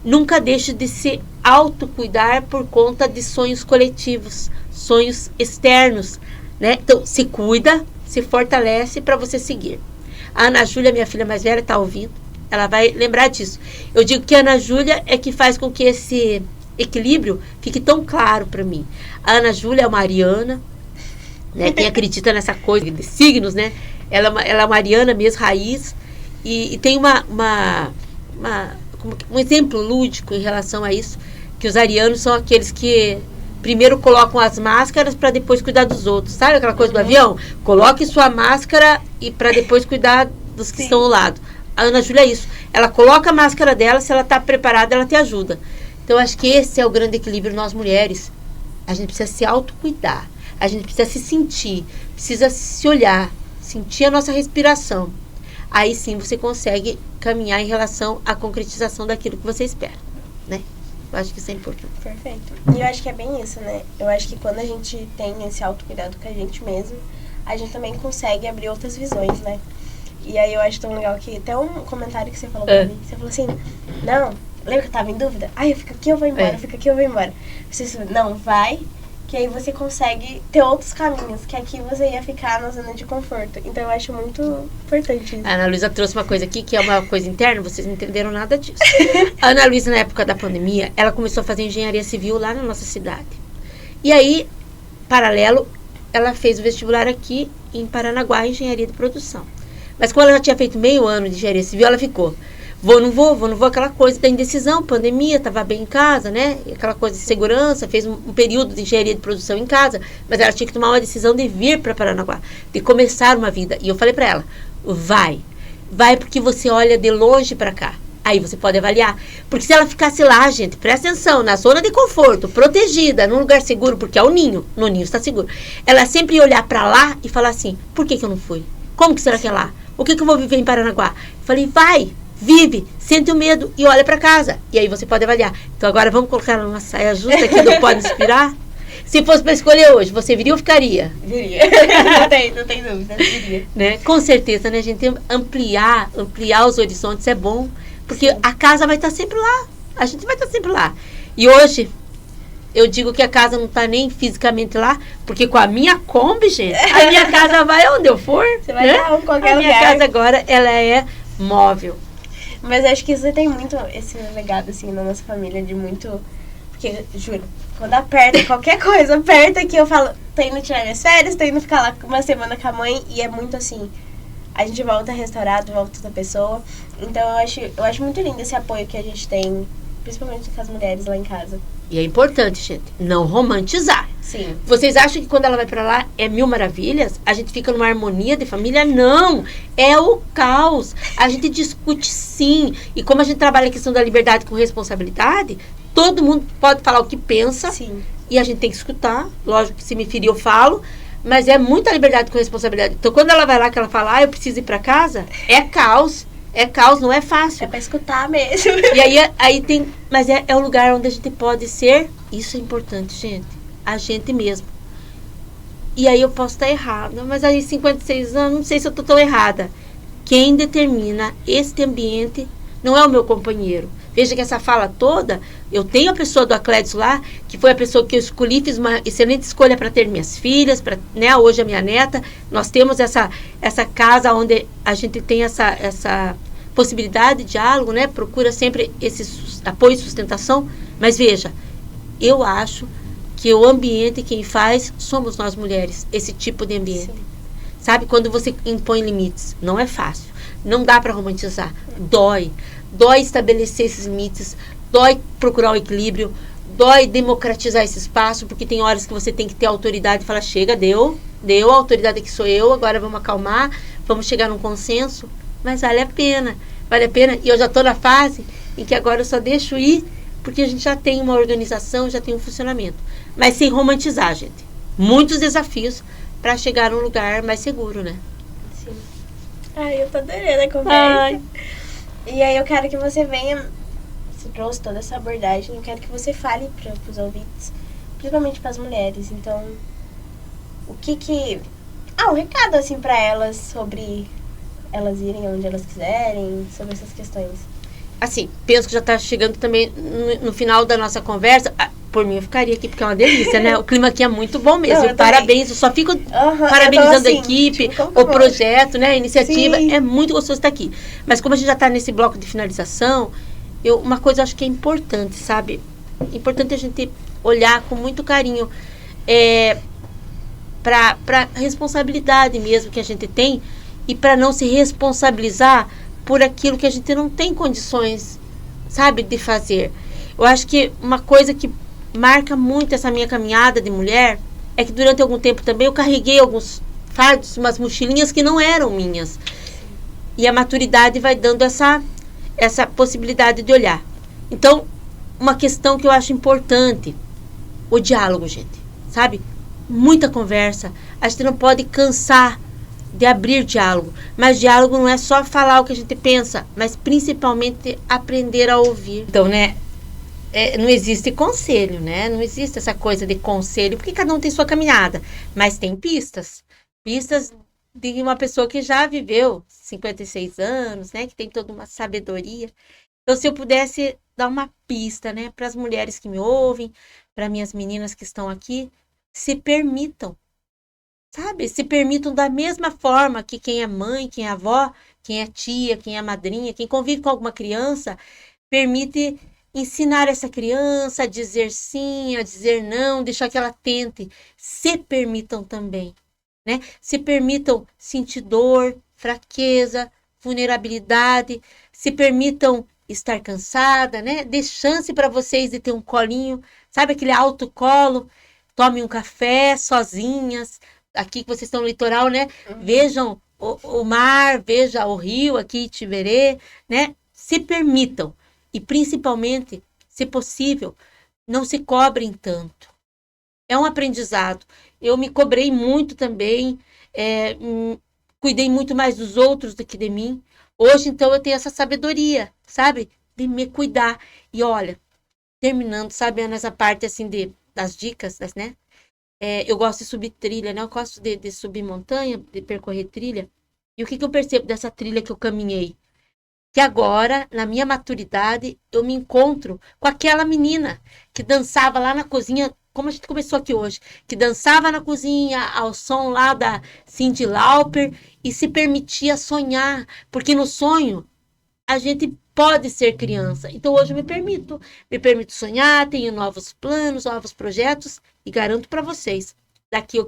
Nunca deixe de se autocuidar por conta de sonhos coletivos, sonhos externos, né? Então, se cuida, se fortalece para você seguir. A Ana Júlia, minha filha mais velha, está ouvindo. Ela vai lembrar disso. Eu digo que a Ana Júlia é que faz com que esse equilíbrio fique tão claro para mim. A Ana Júlia é uma ariana, né? Quem acredita nessa coisa de signos, né? Ela é uma ariana mesmo, raiz. E tem um exemplo lúdico em relação a isso, que os arianos são aqueles que primeiro colocam as máscaras para depois cuidar dos outros. Sabe aquela coisa do avião? Coloque sua máscara e para depois cuidar dos que estão ao lado. A Ana Júlia é isso. Ela coloca a máscara dela, se ela está preparada, ela te ajuda. Então, acho que esse é o grande equilíbrio nós mulheres. A gente precisa se autocuidar. A gente precisa se sentir, precisa se olhar, sentir a nossa respiração. aí sim você consegue caminhar em relação à concretização daquilo que você espera, né? Eu acho que isso é importante. Perfeito. E eu acho que é bem isso, né? Eu acho que quando a gente tem esse autocuidado com a gente mesmo, a gente também consegue abrir outras visões, né? E aí eu acho tão legal que até um comentário que você falou pra mim, você falou assim, não, lembra que eu tava em dúvida? Ai, eu fico aqui, eu vou embora, eu fico aqui, eu vou embora. Você falou, não, vai, que aí você consegue ter outros caminhos, que aqui você ia ficar na zona de conforto. Então eu acho muito importante isso. A Ana Luísa trouxe uma coisa aqui, que é uma coisa interna, vocês não entenderam nada disso. A Ana Luísa, na época da pandemia, ela começou a fazer engenharia civil lá na nossa cidade. E aí, paralelo, ela fez o vestibular aqui em Paranaguá, engenharia de produção. Mas quando ela já tinha feito meio ano de engenharia civil, ela ficou, vou, não vou, aquela coisa da indecisão, pandemia, estava bem em casa, né? Aquela coisa de segurança, fez um período de engenharia de produção em casa, mas ela tinha que tomar uma decisão de vir para Paranaguá, de começar uma vida. E eu falei para ela, vai porque você olha de longe para cá. Aí você pode avaliar. Porque se ela ficasse lá, gente, presta atenção, na zona de conforto, protegida, num lugar seguro, porque é o ninho, no ninho está seguro. Ela sempre ia olhar para lá e falar assim, por que eu não fui? Como que será que é lá? O que eu vou viver em Paranaguá? Eu falei, vai, vive, sente o medo e olha para casa. E aí você pode avaliar. Então agora vamos colocar ela numa saia justa que não pode inspirar. Se fosse para escolher hoje, você viria ou ficaria? Viria. Não tem dúvida, viria. Né? Com certeza, né? A gente ampliar os horizontes é bom. Porque a casa vai estar sempre lá. A gente vai estar sempre lá. E hoje, eu digo que a casa não está nem fisicamente lá, porque com a minha Kombi, gente, a minha casa vai onde eu for. Você vai estar em qualquer lugar. A minha casa agora, ela é móvel. Mas acho que você tem muito esse legado, assim, na nossa família, de muito... Porque, juro, quando aperta qualquer coisa, aperta que eu falo, tô indo tirar minhas férias, tô indo ficar lá uma semana com a mãe, e é muito assim, a gente volta restaurado, volta da pessoa. Então eu acho muito lindo esse apoio que a gente tem, principalmente com as mulheres lá em casa. E é importante, gente, não romantizar. Sim. Vocês acham que quando ela vai pra lá é mil maravilhas? A gente fica numa harmonia de família? Não! É o caos. A gente discute sim. E como a gente trabalha a questão da liberdade com responsabilidade, todo mundo pode falar o que pensa. Sim. E a gente tem que escutar. Lógico que se me ferir eu falo. Mas é muita liberdade com responsabilidade. Então quando ela vai lá que ela fala, eu preciso ir pra casa, é caos. É caos, não é fácil. É pra escutar mesmo. E aí tem... Mas é o lugar onde a gente pode ser... Isso é importante, gente. A gente mesmo. E aí eu posso estar errada. Mas aí 56 anos, não sei se eu estou tão errada. Quem determina este ambiente não é o meu companheiro. Veja que essa fala toda... Eu tenho a pessoa do Aclédio lá, que foi a pessoa que eu escolhi, fiz uma excelente escolha para ter minhas filhas, né, hoje a minha neta. Nós temos essa casa onde a gente tem essa possibilidade de diálogo, né? Procura sempre esse apoio e sustentação. Mas veja, eu acho que o ambiente quem faz somos nós mulheres, esse tipo de ambiente. Sim. Sabe, quando você impõe limites, não é fácil. Não dá para romantizar. Dói estabelecer esses limites. Dói procurar o equilíbrio, dói democratizar esse espaço, porque tem horas que você tem que ter autoridade e falar, chega, deu, a autoridade aqui sou eu, agora vamos acalmar, vamos chegar num consenso, mas vale a pena, e eu já estou na fase em que agora eu só deixo ir, porque a gente já tem uma organização, já tem um funcionamento, mas sem romantizar, gente, muitos desafios para chegar num lugar mais seguro, né? Sim. Ai, eu tô adorando a conversa. E aí eu quero que você venha... Você trouxe toda essa abordagem. Eu quero que você fale para os ouvintes, principalmente para as mulheres. Então, o que... um recado, assim, para elas sobre elas irem onde elas quiserem, sobre essas questões. Assim, penso que já está chegando também no final da nossa conversa. Por mim, eu ficaria aqui, porque é uma delícia, né? O clima aqui é muito bom mesmo. Não, parabéns, eu só fico parabenizando assim, a equipe, tipo, o projeto, né? A iniciativa. Sim. É muito gostoso estar aqui. Mas como a gente já está nesse bloco de finalização... uma coisa eu acho que é importante, sabe? Importante a gente olhar com muito carinho para responsabilidade mesmo que a gente tem e para não se responsabilizar por aquilo que a gente não tem condições, sabe, de fazer. Eu acho que uma coisa que marca muito essa minha caminhada de mulher é que durante algum tempo também eu carreguei alguns fardos, umas mochilinhas que não eram minhas. E a maturidade vai dando essa possibilidade de olhar. Então, uma questão que eu acho importante, o diálogo, gente, sabe? Muita conversa. A gente não pode cansar de abrir diálogo. Mas diálogo não é só falar o que a gente pensa, mas principalmente aprender a ouvir. Então, né, não existe conselho, né? Não existe essa coisa de conselho, porque cada um tem sua caminhada. Mas tem pistas. Pistas de uma pessoa que já viveu 56 anos, né? Que tem toda uma sabedoria. Então, se eu pudesse dar uma pista, né? Para as mulheres que me ouvem, para minhas meninas que estão aqui, se permitam. Sabe? Se permitam da mesma forma que quem é mãe, quem é avó, quem é tia, quem é madrinha, quem convive com alguma criança, permite ensinar essa criança a dizer sim, a dizer não, deixar que ela tente. Se permitam também, né? Se permitam sentir dor, fraqueza, vulnerabilidade, se permitam estar cansada, né? Dê chance para vocês de ter um colinho, sabe aquele autocolo? Tomem um café sozinhas. Aqui que vocês estão no litoral, né? Vejam o mar, veja o rio aqui, Tiverê, né? Se permitam. E principalmente, se possível, não se cobrem tanto. É um aprendizado. Eu me cobrei muito também, cuidei muito mais dos outros do que de mim. Hoje, então, eu tenho essa sabedoria, sabe? De me cuidar. E olha, terminando, sabe, nessa parte assim das dicas, né? Eu gosto de subir trilha, né? Eu gosto de subir montanha, de percorrer trilha. E o que eu percebo dessa trilha que eu caminhei? Que agora, na minha maturidade, eu me encontro com aquela menina que dançava lá na cozinha, como a gente começou aqui hoje, que dançava na cozinha ao som lá da Cyndi Lauper e se permitia sonhar, porque no sonho a gente pode ser criança. Então hoje eu me permito sonhar, tenho novos planos, novos projetos e garanto para vocês, daqui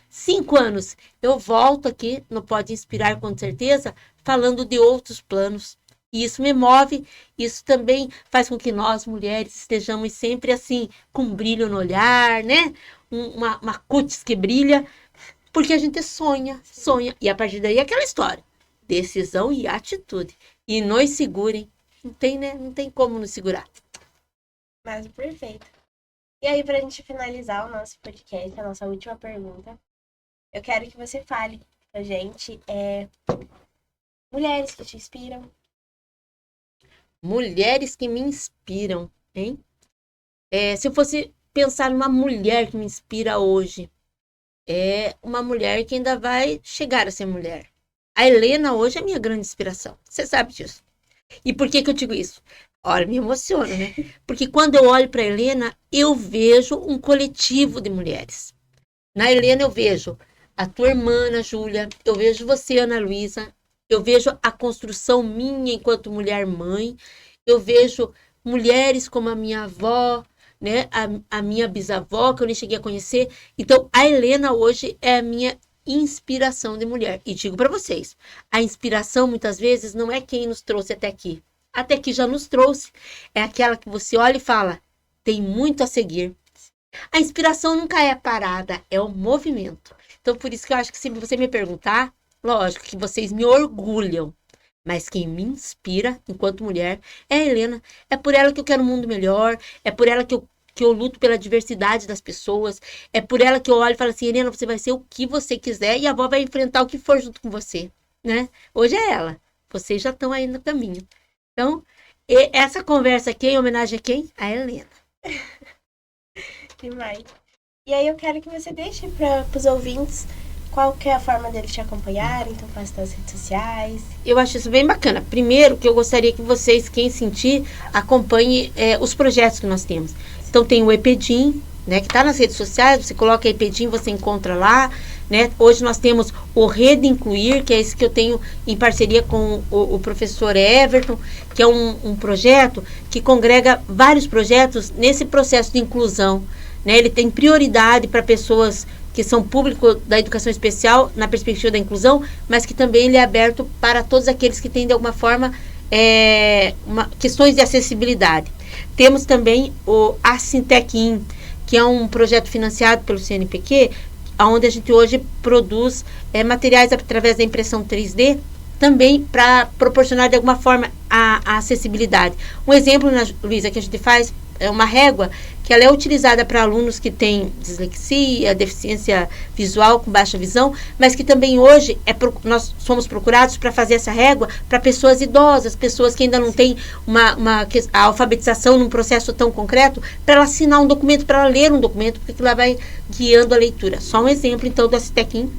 5 anos eu volto aqui no Pode Inspirar com certeza, falando de outros planos. E isso me move, isso também faz com que nós, mulheres, estejamos sempre assim, com um brilho no olhar, né? Uma cutis que brilha, porque a gente sonha. E a partir daí é aquela história, decisão e atitude. E nos segurem, não tem, né? Não tem como nos segurar. Mas perfeito. E aí, pra gente finalizar o nosso podcast, a nossa última pergunta, eu quero que você fale pra gente mulheres que te inspiram. Mulheres que me inspiram, hein? Se eu fosse pensar numa mulher que me inspira hoje, é uma mulher que ainda vai chegar a ser mulher. A Helena hoje é minha grande inspiração. Você sabe disso. E por que eu digo isso? Olha, me emociona, né? Porque quando eu olho para a Helena, eu vejo um coletivo de mulheres. Na Helena eu vejo a tua irmã, Ana Júlia, eu vejo você, Ana Luísa, eu vejo a construção minha enquanto mulher mãe, eu vejo mulheres como a minha avó, né? A minha bisavó, que eu nem cheguei a conhecer. Então, a Helena hoje é a minha inspiração de mulher. E digo para vocês, a inspiração muitas vezes não é quem nos trouxe até aqui. Até aqui já nos trouxe. É aquela que você olha e fala, tem muito a seguir. A inspiração nunca é parada, é o movimento. Então, por isso que eu acho que se você me perguntar, lógico que vocês me orgulham. Mas quem me inspira, enquanto mulher, é a Helena. É por ela que eu quero um mundo melhor, é por ela que eu luto pela diversidade das pessoas, é por ela que eu olho e falo assim, Helena, você vai ser o que você quiser e a avó vai enfrentar o que for junto com você, né? Hoje é ela, vocês já estão aí no caminho. Então, essa conversa aqui é em homenagem a quem? A Helena. Demais. E aí eu quero que você deixe para os ouvintes qual que é a forma deles te acompanhar, então passe nas redes sociais. Eu acho isso bem bacana. Primeiro, que eu gostaria que vocês, quem sentir, acompanhe os projetos que nós temos. Então tem o EPDIM, né, que está nas redes sociais, você coloca EPDIM, você encontra lá, né? Hoje nós temos o Rede Incluir, que é esse que eu tenho em parceria com o professor Everton, que é um projeto que congrega vários projetos nesse processo de inclusão, né? Ele tem prioridade para pessoas que são público da educação especial na perspectiva da inclusão, mas que também ele é aberto para todos aqueles que têm de alguma forma questões de acessibilidade. Temos também o Assintec-In, que é um projeto financiado pelo CNPq, onde a gente hoje produz materiais através da impressão 3D, também para proporcionar de alguma forma a acessibilidade. Um exemplo, Luísa, que a gente faz é uma régua que ela é utilizada para alunos que têm dislexia, deficiência visual com baixa visão, mas que também hoje nós somos procurados para fazer essa régua para pessoas idosas, pessoas que ainda não têm a alfabetização num processo tão concreto, para ela assinar um documento, para ela ler um documento, porque ela vai guiando a leitura. Só um exemplo, então, do Acitequim.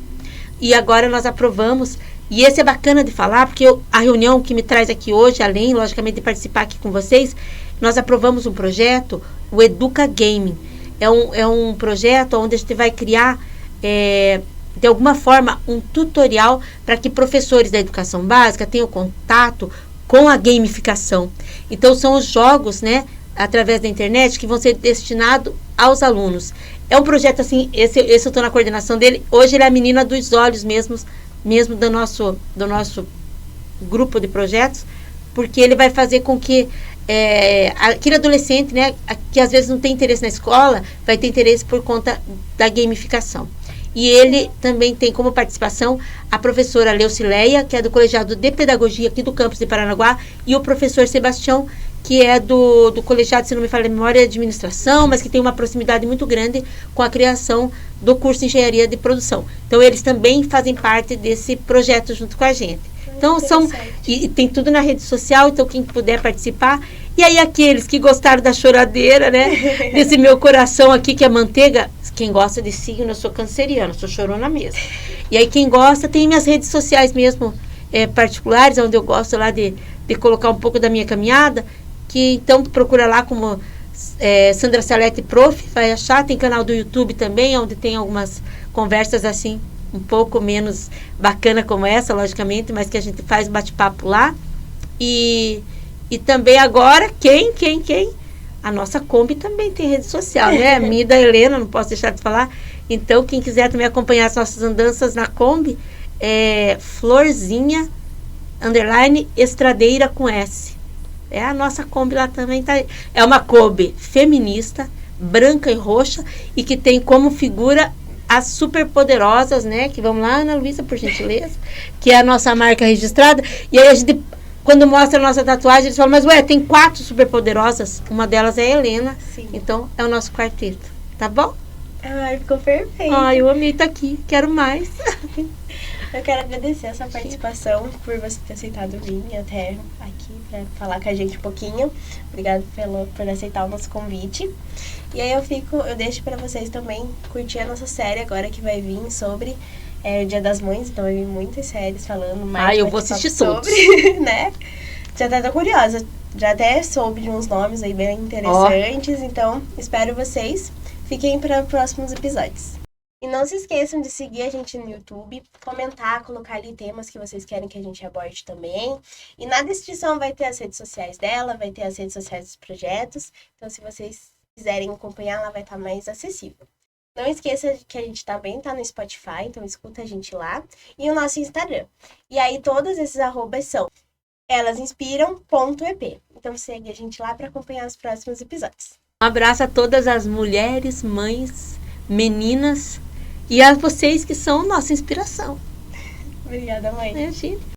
E agora nós aprovamos, e esse é bacana de falar, porque a reunião que me traz aqui hoje, além, logicamente, de participar aqui com vocês, nós aprovamos um projeto, o Educa Gaming. É um projeto onde a gente vai criar, de alguma forma, um tutorial para que professores da educação básica tenham contato com a gamificação. Então, são os jogos, né, através da internet, que vão ser destinados aos alunos. É um projeto assim, esse eu estou na coordenação dele. Hoje ele é a menina dos olhos mesmo do nosso grupo de projetos, porque ele vai fazer com que aquele adolescente, né, que às vezes não tem interesse na escola, vai ter interesse por conta da gamificação. E ele também tem como participação a professora Leucileia, que é do Colegiado de Pedagogia aqui do campus de Paranaguá, e o professor Sebastião, que é do colegiado, se não me falha a memória, de administração, mas que tem uma proximidade muito grande com a criação do curso de engenharia de produção. Então, eles também fazem parte desse projeto junto com a gente. Então, e tem tudo na rede social, então quem puder participar. E aí, aqueles que gostaram da choradeira, né? Desse meu coração aqui, que é manteiga. Quem gosta de signo, eu sou canceriana, sou chorona mesmo. E aí, quem gosta, tem minhas redes sociais mesmo, particulares, onde eu gosto lá de colocar um pouco da minha caminhada. Que então procura lá como Sandra Salete Prof, vai achar. Tem canal do YouTube também, onde tem algumas conversas assim, um pouco menos bacana como essa, logicamente, mas que a gente faz bate-papo lá. E também agora, quem? A nossa Kombi também tem rede social, né? A minha e da Helena, não posso deixar de falar. Então, quem quiser também acompanhar as nossas andanças na Kombi, Florzinha, _ Estradeira com S. A nossa Kombi lá também tá. É uma Kombi feminista, branca e roxa, e que tem como figura as superpoderosas, né? Que vamos lá, Ana Luísa, por gentileza, que é a nossa marca registrada. E aí a gente, quando mostra a nossa tatuagem, eles falam, mas tem 4 superpoderosas. Uma delas é a Helena. Sim. Então é o nosso quarteto. Tá bom? Ai, ficou perfeito. Ai, eu amei estar aqui. Quero mais. Eu quero agradecer essa participação, por você ter aceitado vir até aqui para falar com a gente um pouquinho. Obrigada por aceitar o nosso convite. E aí eu deixo para vocês também curtir a nossa série agora que vai vir sobre o Dia das Mães. Então vai vir muitas séries falando mais. Eu vou assistir sobre, né? Já até tô curiosa. Já até soube de uns nomes aí bem interessantes. Então espero vocês. Fiquem para próximos episódios. E não se esqueçam de seguir a gente no YouTube, comentar, colocar ali temas que vocês querem que a gente aborde também. E na descrição vai ter as redes sociais dela, vai ter as redes sociais dos projetos. Então, se vocês quiserem acompanhar, ela vai estar mais acessível. Não esqueça que a gente também tá no Spotify, então escuta a gente lá. E o nosso Instagram. E aí, todos esses arrobas são elasinspiram.ep. Então, segue a gente lá para acompanhar os próximos episódios. Um abraço a todas as mulheres, mães, meninas, e a vocês que são nossa inspiração. Obrigada, mãe. Imagina.